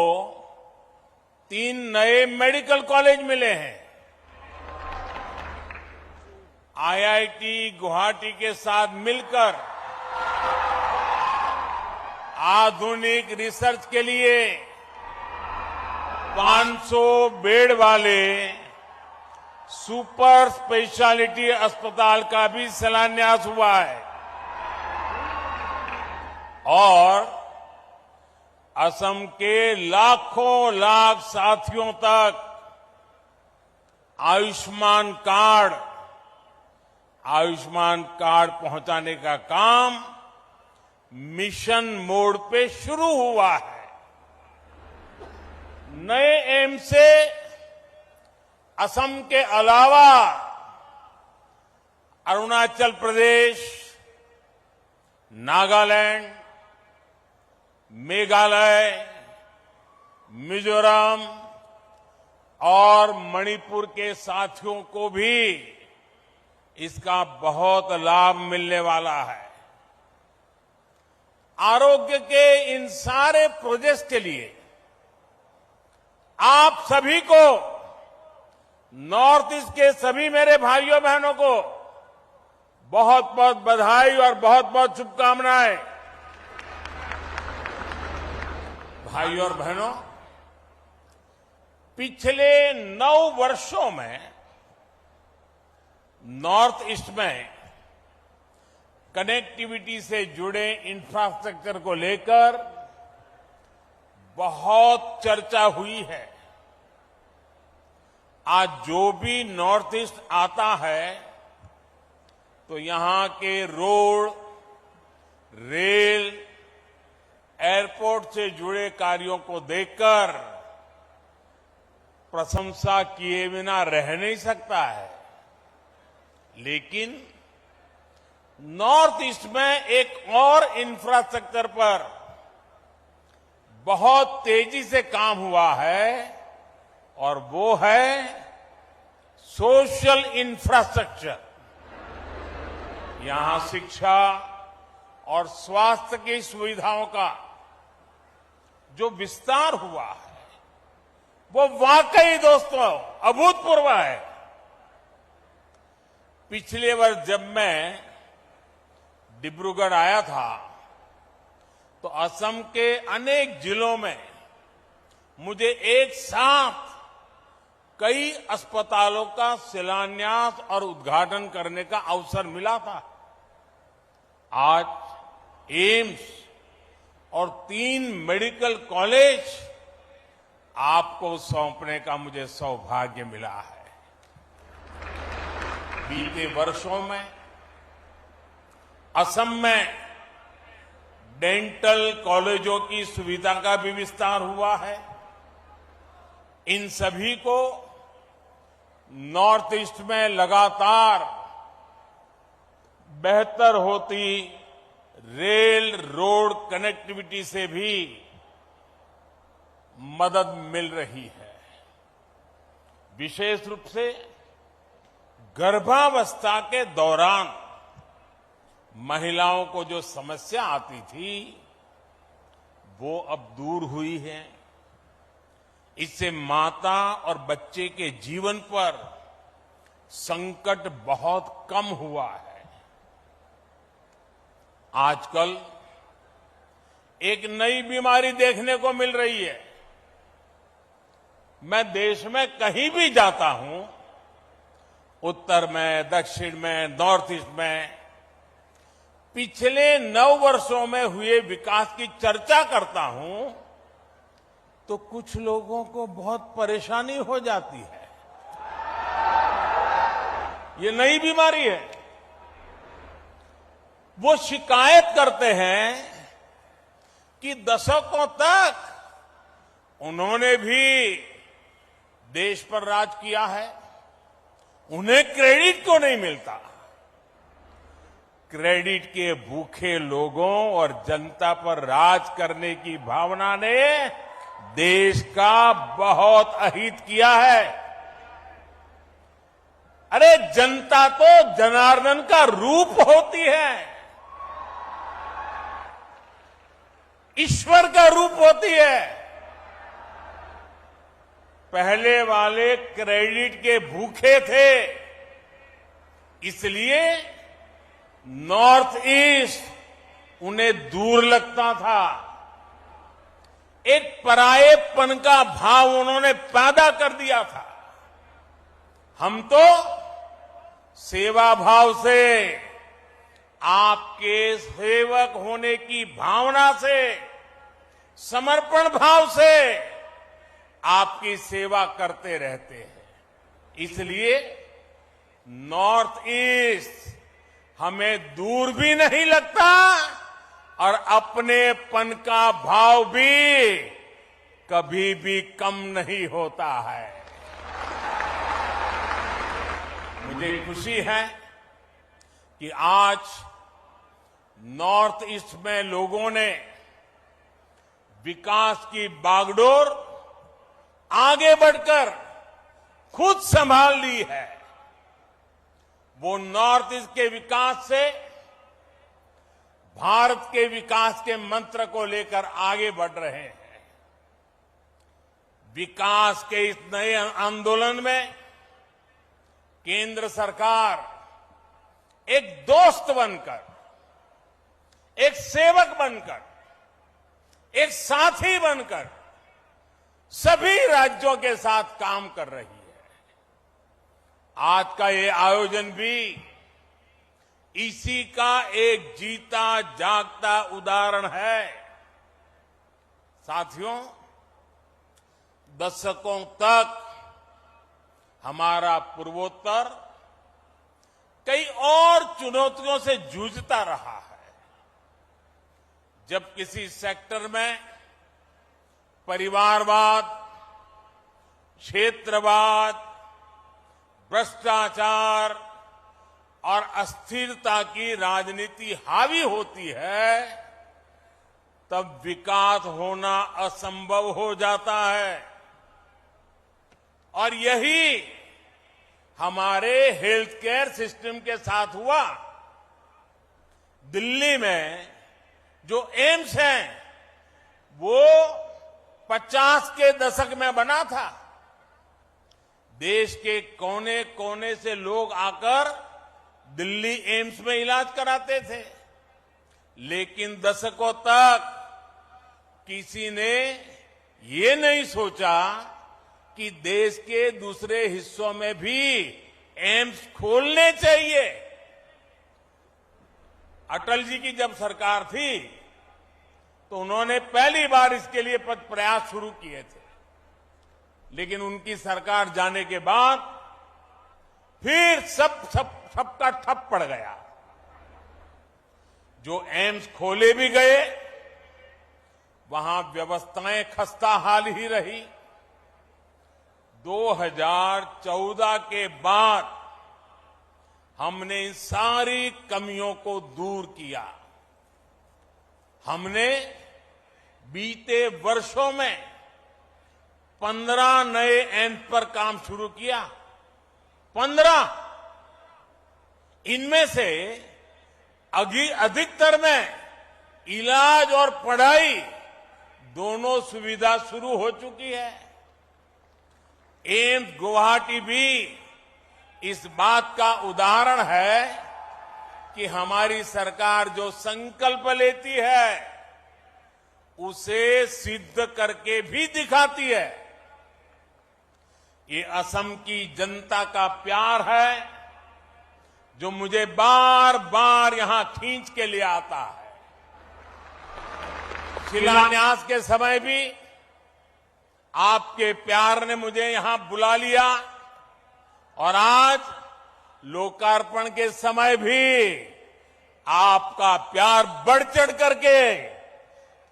3 नए मेडिकल कॉलेज मिले हैं। आईआईटी गुवाहाटी के साथ मिलकर आधुनिक रिसर्च के लिए 500 बेड वाले सुपर स्पेशलिटी अस्पताल का भी शिलान्यास हुआ है और असम के लाखों लाख साथियों तक आयुष्मान कार्ड पहुंचाने का काम मिशन मोड पे शुरू हुआ है। नए एम्स से असम के अलावा अरुणाचल प्रदेश, नागालैंड, मेघालय, मिजोरम और मणिपुर के साथियों को भी इसका बहुत लाभ मिलने वाला है। आरोग्य के इन सारे प्रोजेक्ट्स के लिए आप सभी को नॉर्थ ईस्ट के सभी मेरे भाइयों बहनों को बहुत बहुत बधाई और बहुत बहुत शुभकामनाएं। भाइयों और बहनों, पिछले 9 वर्षों में नॉर्थ ईस्ट में कनेक्टिविटी से जुड़े इंफ्रास्ट्रक्चर को लेकर बहुत चर्चा हुई है। आज जो भी नॉर्थ ईस्ट आता है तो यहां के रोड, रेल, एयरपोर्ट से जुड़े कार्यों को देखकर प्रशंसा किए बिना रह नहीं सकता है। लेकिन नॉर्थ ईस्ट में एक और इंफ्रास्ट्रक्चर पर बहुत तेजी से काम हुआ है और वो है सोशल इंफ्रास्ट्रक्चर। यहां शिक्षा और स्वास्थ्य की सुविधाओं का जो विस्तार हुआ है वो वाकई दोस्तों अभूतपूर्व है। पिछले वर्ष जब मैं डिब्रूगढ़ आया था तो असम के अनेक जिलों में मुझे एक साथ कई अस्पतालों का शिलान्यास और उद्घाटन करने का अवसर मिला था। आज एम्स और 3 मेडिकल कॉलेज आपको सौंपने का मुझे सौभाग्य मिला है। बीते वर्षों में असम में डेंटल कॉलेजों की सुविधा का भी विस्तार हुआ है। इन सभी को नॉर्थ ईस्ट में लगातार बेहतर होती रेल रोड कनेक्टिविटी से भी मदद मिल रही है। विशेष रूप से गर्भावस्था के दौरान महिलाओं को जो समस्या आती थी वो अब दूर हुई है। इससे माता और बच्चे के जीवन पर संकट बहुत कम हुआ है। आजकल एक नई बीमारी देखने को मिल रही है। मैं देश में कहीं भी जाता हूं, उत्तर में, दक्षिण में, नॉर्थ ईस्ट में, पिछले 9 वर्षों में हुए विकास की चर्चा करता हूं तो कुछ लोगों को बहुत परेशानी हो जाती है। ये नई बीमारी है। वो शिकायत करते हैं कि दशकों तक उन्होंने भी देश पर राज किया है, उन्हें क्रेडिट क्यों नहीं मिलता। क्रेडिट के भूखे लोगों और जनता पर राज करने की भावना ने देश का बहुत अहित किया है। अरे जनता तो जनार्दन का रूप होती है, ईश्वर का रूप होती है। पहले वाले क्रेडिट के भूखे थे, इसलिए नॉर्थ ईस्ट उन्हें दूर लगता था। एक परायेपन का भाव उन्होंने पैदा कर दिया था। हम तो सेवा भाव से, आपके सेवक होने की भावना से, समर्पण भाव से आपकी सेवा करते रहते हैं। इसलिए नॉर्थ ईस्ट हमें दूर भी नहीं लगता और अपनेपन का भाव भी कभी भी कम नहीं होता है। मुझे खुशी है कि आज नॉर्थ ईस्ट में लोगों ने विकास की बागडोर आगे बढ़कर खुद संभाल ली है। वो नॉर्थ ईस्ट के विकास से भारत के विकास के मंत्र को लेकर आगे बढ़ रहे हैं। विकास के इस नए आंदोलन में केंद्र सरकार एक दोस्त बनकर, एक सेवक बनकर, एक साथी बनकर सभी राज्यों के साथ काम कर रही है। आज का ये आयोजन भी इसी का एक जीता जागता उदाहरण है। साथियों, दशकों तक हमारा पूर्वोत्तर कई और चुनौतियों से जूझता रहा है। जब किसी सेक्टर में परिवारवाद, क्षेत्रवाद, भ्रष्टाचार और अस्थिरता की राजनीति हावी होती है, तब विकास होना असंभव हो जाता है। और यही हमारे हेल्थ केयर सिस्टम के साथ हुआ। दिल्ली में जो एम्स है वो 50 के दशक में बना था। देश के कोने कोने से लोग आकर दिल्ली एम्स में इलाज कराते थे, लेकिन दशकों तक किसी ने ये नहीं सोचा कि देश के दूसरे हिस्सों में भी एम्स खोलने चाहिए। अटल जी की जब सरकार थी तो उन्होंने पहली बार इसके लिए प्रयास शुरू किए थे, लेकिन उनकी सरकार जाने के बाद फिर सबका ठप पड़ गया। जो एम्स खोले भी गए वहां व्यवस्थाएं खस्ताहाल ही रही। 2014 के बाद हमने इन सारी कमियों को दूर किया। हमने बीते वर्षों में 15 नए एम्स पर काम शुरू किया। 15। इनमें से अधिकतर में इलाज और पढ़ाई दोनों सुविधा शुरू हो चुकी है। एम्स गुवाहाटी भी इस बात का उदाहरण है कि हमारी सरकार जो संकल्प लेती है उसे सिद्ध करके भी दिखाती है। ये असम की जनता का प्यार है जो मुझे बार बार यहां खींच के ले आता है। शिलान्यास के समय भी आपके प्यार ने मुझे यहां बुला लिया और आज लोकार्पण के समय भी आपका प्यार बढ़ चढ़ करके,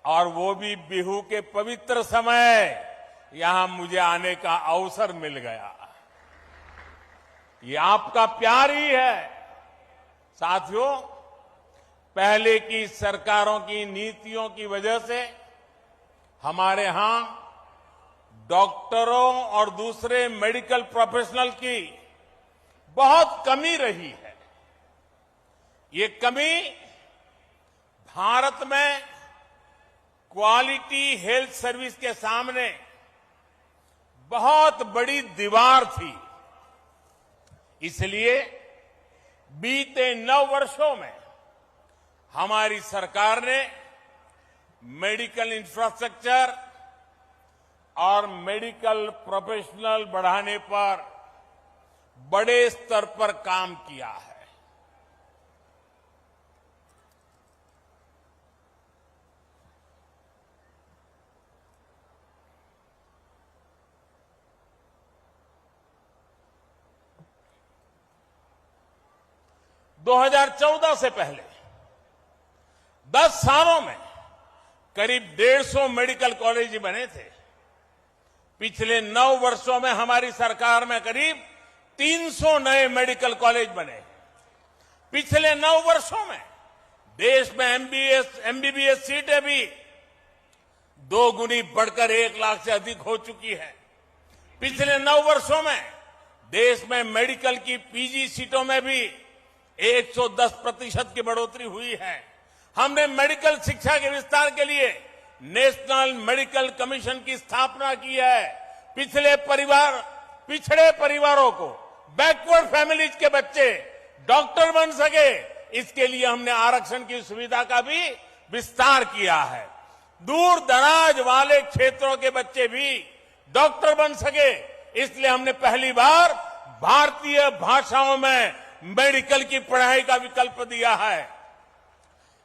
और वो भी बिहू के पवित्र समय, यहां मुझे आने का अवसर मिल गया। ये आपका प्यार ही है। साथियों, पहले की सरकारों की नीतियों की वजह से हमारे यहां डॉक्टरों और दूसरे मेडिकल प्रोफेशनल की बहुत कमी रही है। ये कमी भारत में क्वालिटी हेल्थ सर्विस के सामने बहुत बड़ी दीवार थी। इसलिए बीते 9 वर्षों में हमारी सरकार ने मेडिकल इंफ्रास्ट्रक्चर और मेडिकल प्रोफेशनल बढ़ाने पर बड़े स्तर पर काम किया है। दो 2014 से पहले 10 सालों में करीब 150 मेडिकल कॉलेज बने थे। पिछले 9 वर्षों में हमारी सरकार में करीब 300 नए मेडिकल कॉलेज बने। पिछले 9 वर्षों में देश में एमबीबीएस सीटें भी 2 गुनी बढ़कर 1 लाख से अधिक हो चुकी है। पिछले 9 वर्षों में देश में मेडिकल की पीजी सीटों में भी 110% की बढ़ोतरी हुई है। हमने मेडिकल शिक्षा के विस्तार के लिए नेशनल मेडिकल कमीशन की स्थापना की है। पिछड़े परिवारों को बैकवर्ड फैमिलीज के बच्चे डॉक्टर बन सके, इसके लिए हमने आरक्षण की सुविधा का भी विस्तार किया है। दूर दराज वाले क्षेत्रों के बच्चे भी डॉक्टर बन सके, इसलिए हमने पहली बार भारतीय भाषाओं में मेडिकल की पढ़ाई का विकल्प दिया है।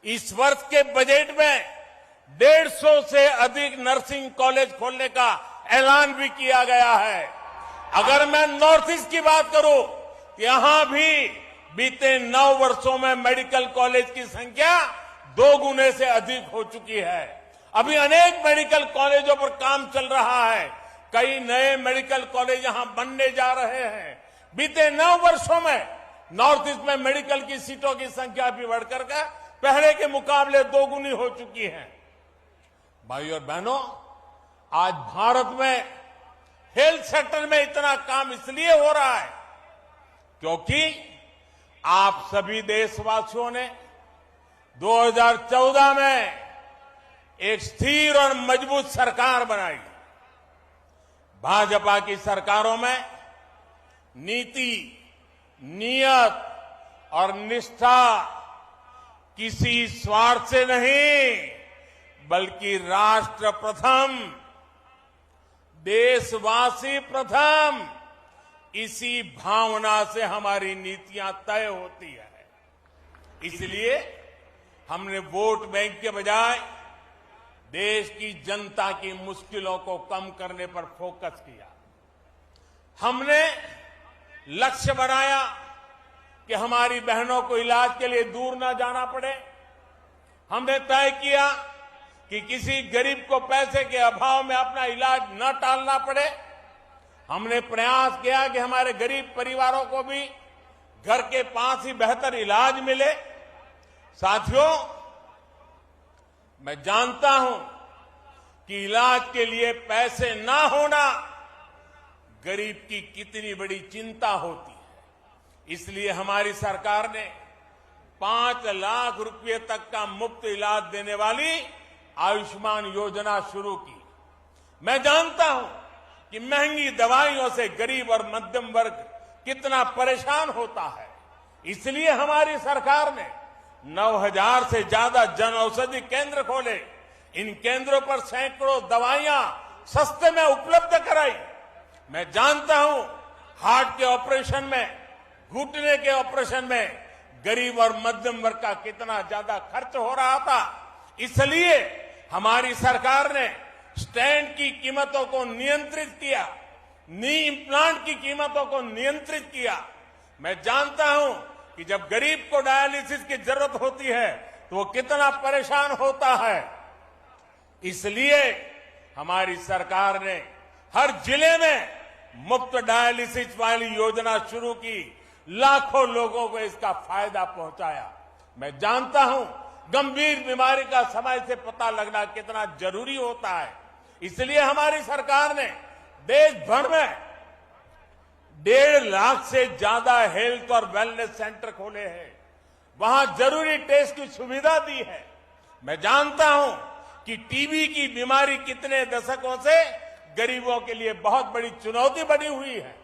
इस वर्ष के बजट में 150 से अधिक नर्सिंग कॉलेज खोलने का ऐलान भी किया गया है। अगर मैं नॉर्थ ईस्ट की बात करूं, यहां भी बीते 9 वर्षों में मेडिकल कॉलेज की संख्या 2 गुने से अधिक हो चुकी है। अभी अनेक मेडिकल कॉलेजों पर काम चल रहा है। कई नए मेडिकल कॉलेज यहां बनने जा रहे हैं। बीते 9 वर्षों में नॉर्थ ईस्ट में मेडिकल की सीटों की संख्या भी बढ़कर के पहले के मुकाबले 2 गुनी हो चुकी है। भाइयों और बहनों, आज भारत में हेल्थ सेक्टर में इतना काम इसलिए हो रहा है क्योंकि आप सभी देशवासियों ने 2014 में एक स्थिर और मजबूत सरकार बनाई। भाजपा की सरकारों में नीति, नियत और निष्ठा किसी स्वार्थ से नहीं, बल्कि राष्ट्र प्रथम, देशवासी प्रथम, इसी भावना से हमारी नीतियां तय होती है। इसलिए हमने वोट बैंक के बजाय देश की जनता की मुश्किलों को कम करने पर फोकस किया। हमने लक्ष्य बनाया कि हमारी बहनों को इलाज के लिए दूर न जाना पड़े। हमने तय किया कि किसी गरीब को पैसे के अभाव में अपना इलाज न टालना पड़े। हमने प्रयास किया कि हमारे गरीब परिवारों को भी घर के पास ही बेहतर इलाज मिले। साथियों, मैं जानता हूं कि इलाज के लिए पैसे ना होना गरीब की कितनी बड़ी चिंता होती है। इसलिए हमारी सरकार ने 5 लाख रुपए तक का मुफ्त इलाज देने वाली आयुष्मान योजना शुरू की। मैं जानता हूं कि महंगी दवाइयों से गरीब और मध्यम वर्ग कितना परेशान होता है। इसलिए हमारी सरकार ने 9,000 से ज्यादा जन औषधि केंद्र खोले। इन केंद्रों पर सैकड़ों दवाइयां सस्ते में उपलब्ध कराई। मैं जानता हूं हार्ट के ऑपरेशन में, घुटने के ऑपरेशन में गरीब और मध्यम वर्ग का कितना ज्यादा खर्च हो रहा था। इसलिए हमारी सरकार ने स्टेंट की कीमतों को नियंत्रित किया, नी इम्प्लांट की कीमतों को नियंत्रित किया। मैं जानता हूं कि जब गरीब को डायलिसिस की जरूरत होती है तो वो कितना परेशान होता है। इसलिए हमारी सरकार ने हर जिले में मुफ्त डायलिसिस वाली योजना शुरू की, लाखों लोगों को इसका फायदा पहुंचाया। मैं जानता हूं गंभीर बीमारी का समय से पता लगना कितना जरूरी होता है। इसलिए हमारी सरकार ने देश भर में 1.5 लाख से ज्यादा हेल्थ और वेलनेस सेंटर खोले हैं। वहां जरूरी टेस्ट की सुविधा दी है। मैं जानता हूं कि टीबी की बीमारी कितने दशकों से गरीबों के लिए बहुत बड़ी चुनौती बनी हुई है।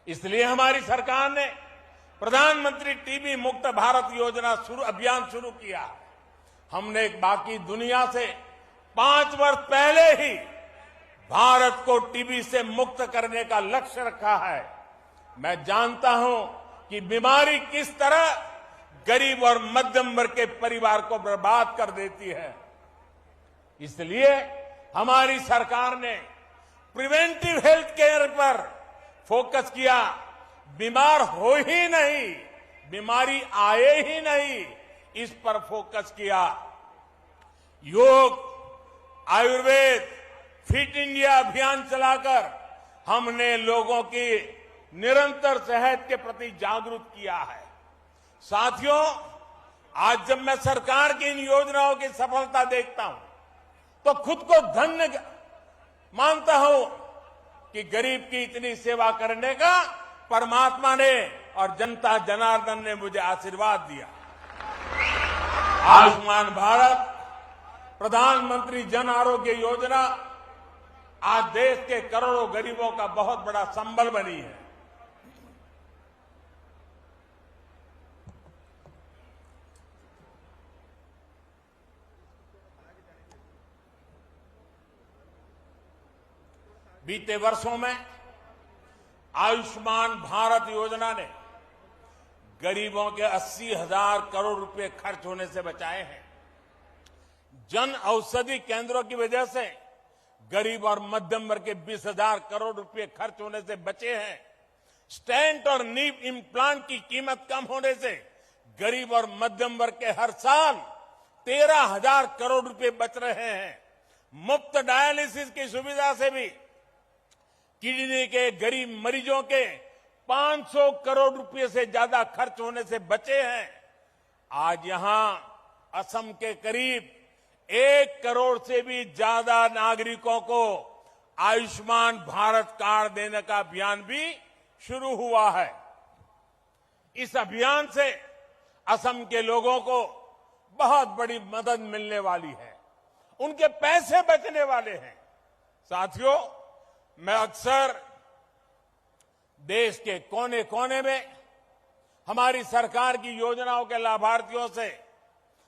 इसलिए हमारी सरकार ने प्रधानमंत्री टीबी मुक्त भारत योजना अभियान शुरू किया। हमने बाकी दुनिया से 5 वर्ष पहले ही भारत को टीबी से मुक्त करने का लक्ष्य रखा है। मैं जानता हूं कि बीमारी किस तरह गरीब और मध्यम वर्ग के परिवार को बर्बाद कर देती है। इसलिए हमारी सरकार ने प्रिवेंटिव हेल्थ केयर पर फोकस किया। बीमार हो ही नहीं, बीमारी आए ही नहीं, इस पर फोकस किया। योग, आयुर्वेद, फिट इंडिया अभियान चलाकर हमने लोगों की निरंतर सेहत के प्रति जागरूक किया है। साथियों, आज जब मैं सरकार की इन योजनाओं की सफलता देखता हूं तो खुद को धन्य मानता हूं कि गरीब की इतनी सेवा करने का परमात्मा ने और जनता जनार्दन ने मुझे आशीर्वाद दिया। आयुष्मान भारत, प्रधानमंत्री जन आरोग्य योजना आज देश के करोड़ों गरीबों का बहुत बड़ा संबल बनी है। बीते वर्षों में आयुष्मान भारत योजना ने गरीबों के 80,000 करोड़ रुपए खर्च होने से बचाए हैं। जन औषधि केंद्रों की वजह से गरीब और मध्यम वर्ग के 20,000 करोड़ रुपए खर्च होने से बचे हैं। स्टेंट और नी इम्प्लांट की कीमत कम होने से गरीब और मध्यम वर्ग के हर साल 13,000 करोड़ रुपए बच रहे हैं। मुफ्त डायलिसिस की सुविधा से भी किडनी के गरीब मरीजों के 500 करोड़ रुपए से ज्यादा खर्च होने से बचे हैं। आज यहां असम के करीब 1 करोड़ से भी ज्यादा नागरिकों को आयुष्मान भारत कार्ड देने का अभियान भी शुरू हुआ है। इस अभियान से असम के लोगों को बहुत बड़ी मदद मिलने वाली है, उनके पैसे बचने वाले हैं। साथियों, मैं अक्सर देश के कोने कोने में हमारी सरकार की योजनाओं के लाभार्थियों से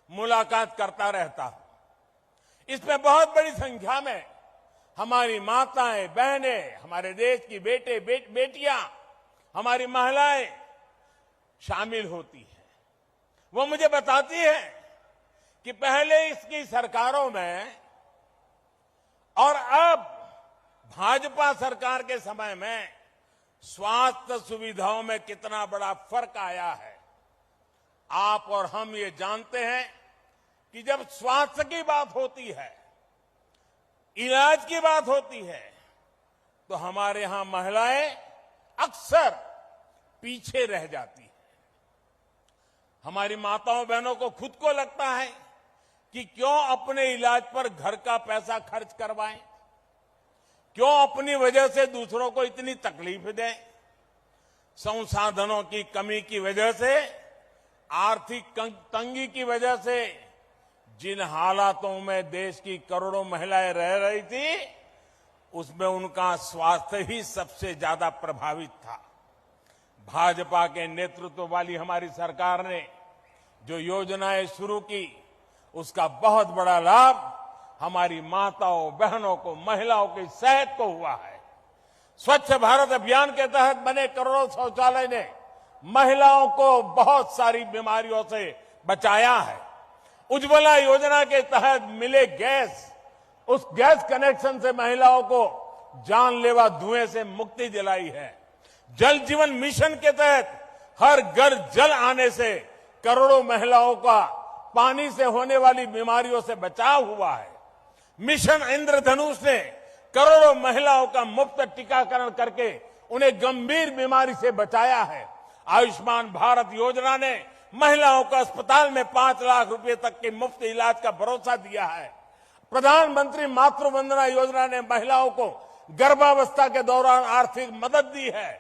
मुलाकात करता रहता हूं। इसमें बहुत बड़ी संख्या में हमारी माताएं, बहनें, हमारे देश की बेटियां, हमारी महिलाएं शामिल होती हैं। वो मुझे बताती है कि पहले इसकी सरकारों में और अब भाजपा सरकार के समय में स्वास्थ्य सुविधाओं में कितना बड़ा फर्क आया है। आप और हम ये जानते हैं कि जब स्वास्थ्य की बात होती है, इलाज की बात होती है, तो हमारे यहां महिलाएं अक्सर पीछे रह जाती हैं। हमारी माताओं बहनों को खुद को लगता है कि क्यों अपने इलाज पर घर का पैसा खर्च करवाएं, क्यों अपनी वजह से दूसरों को इतनी तकलीफ दें। संसाधनों की कमी की वजह से, आर्थिक तंगी की वजह से जिन हालातों में देश की करोड़ों महिलाएं रह रही थी, उसमें उनका स्वास्थ्य ही सबसे ज्यादा प्रभावित था। भाजपा के नेतृत्व वाली हमारी सरकार ने जो योजनाएं शुरू की, उसका बहुत बड़ा लाभ हमारी माताओं, बहनों को, महिलाओं की सेहत को हुआ है। स्वच्छ भारत अभियान के तहत बने करोड़ों शौचालय ने महिलाओं को बहुत सारी बीमारियों से बचाया है। उज्ज्वला योजना के तहत मिले गैस, उस गैस कनेक्शन से महिलाओं को जानलेवा धुएं से मुक्ति दिलाई है। जल जीवन मिशन के तहत हर घर जल आने से करोड़ों महिलाओं का पानी से होने वाली बीमारियों से बचाव हुआ है। मिशन इंद्रधनुष ने करोड़ों महिलाओं का मुफ्त टीकाकरण करके उन्हें गंभीर बीमारी से बचाया है। आयुष्मान भारत योजना ने महिलाओं को अस्पताल में 5 लाख रुपए तक के मुफ्त इलाज का भरोसा दिया है। प्रधानमंत्री मातृ वंदना योजना ने महिलाओं को गर्भावस्था के दौरान आर्थिक मदद दी है।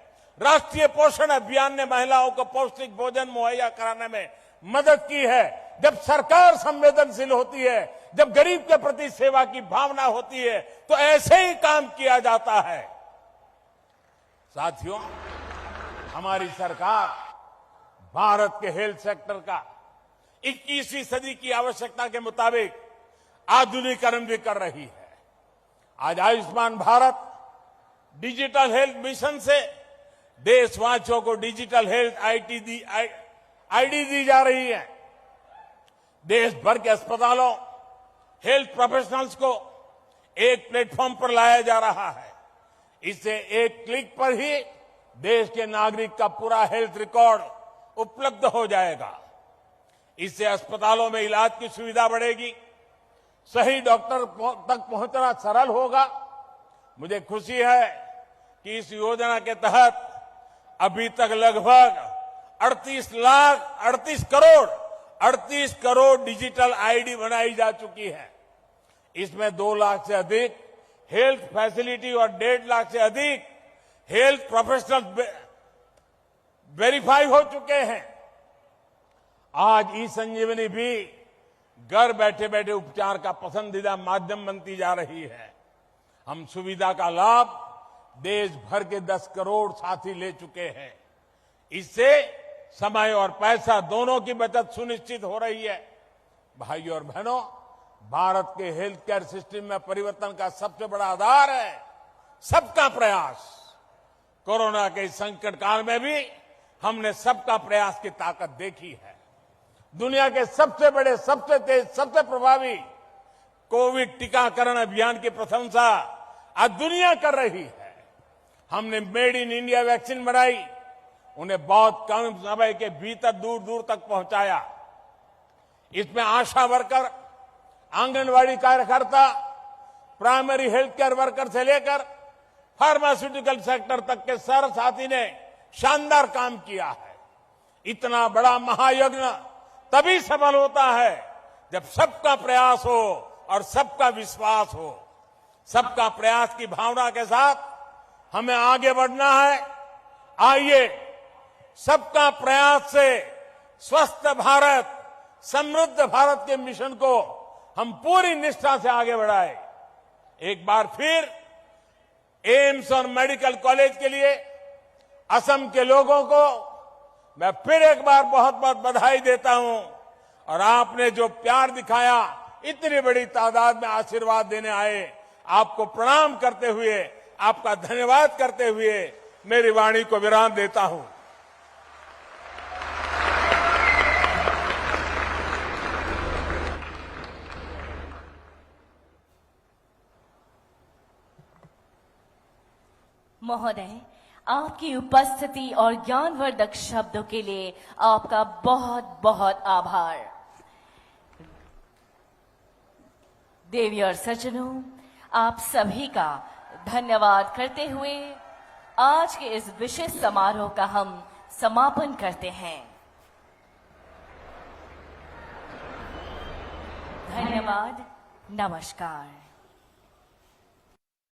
राष्ट्रीय पोषण अभियान ने महिलाओं को पौष्टिक भोजन मुहैया कराने में मदद की है। जब सरकार संवेदनशील होती है, जब गरीब के प्रति सेवा की भावना होती है, तो ऐसे ही काम किया जाता है। साथियों, हमारी सरकार भारत के हेल्थ सेक्टर का 21वीं सदी की आवश्यकता के मुताबिक आधुनिकीकरण भी कर रही है। आज Ayushman Bharat digital health mission से देशवासियों को डिजिटल हेल्थ आईडी दी जा रही है। देश भर के अस्पतालों, हेल्थ प्रोफेशनल्स को एक प्लेटफॉर्म पर लाया जा रहा है। इससे एक क्लिक पर ही देश के नागरिक का पूरा हेल्थ रिकॉर्ड उपलब्ध हो जाएगा। इससे अस्पतालों में इलाज की सुविधा बढ़ेगी, सही डॉक्टर तक पहुंचना सरल होगा। मुझे खुशी है कि इस योजना के तहत अभी तक लगभग 38 करोड़ डिजिटल आईडी बनाई जा चुकी है। इसमें 2 लाख से अधिक हेल्थ फैसिलिटी और 1.5 लाख से अधिक हेल्थ प्रोफेशनल वेरीफाई हो चुके हैं। आज ई संजीवनी भी घर बैठे बैठे उपचार का पसंदीदा माध्यम बनती जा रही है। हम सुविधा का लाभ देश भर के 10 करोड़ साथी ले चुके हैं। इससे समय और पैसा दोनों की बचत सुनिश्चित हो रही है। भाइयों और बहनों, भारत के हेल्थ केयर सिस्टम में परिवर्तन का सबसे बड़ा आधार है सबका प्रयास। कोरोना के इस संकट काल में भी हमने सबका प्रयास की ताकत देखी है। दुनिया के सबसे बड़े, सबसे तेज, सबसे प्रभावी कोविड टीकाकरण अभियान की प्रशंसा आज दुनिया कर रही है। हमने मेड इन इंडिया वैक्सीन बनाई, उन्हें बहुत कम समय के भीतर दूर दूर तक पहुंचाया। इसमें आशा वर्कर, आंगनवाड़ी कार्यकर्ता, प्राइमरी हेल्थ केयर वर्कर से लेकर फार्मास्यूटिकल सेक्टर तक के सारे साथी ने शानदार काम किया है। इतना बड़ा महायज्ञ तभी सफल होता है जब सबका प्रयास हो और सबका विश्वास हो। सबका प्रयास की भावना के साथ हमें आगे बढ़ना है। आइए सबका प्रयास से स्वस्थ भारत, समृद्ध भारत के मिशन को हम पूरी निष्ठा से आगे बढ़ाएं। एक बार फिर एम्स और मेडिकल कॉलेज के लिए असम के लोगों को मैं फिर एक बार बहुत बहुत बधाई देता हूं। और आपने जो प्यार दिखाया, इतनी बड़ी तादाद में आशीर्वाद देने आए, आपको प्रणाम करते हुए, आपका धन्यवाद करते हुए मेरी वाणी को विराम देता हूं। महोदय, आपकी उपस्थिति और ज्ञानवर्धक शब्दों के लिए आपका बहुत बहुत आभार। देवी और सज्जनों, आप सभी का धन्यवाद करते हुए आज के इस विशेष समारोह का हम समापन करते हैं। धन्यवाद, नमस्कार।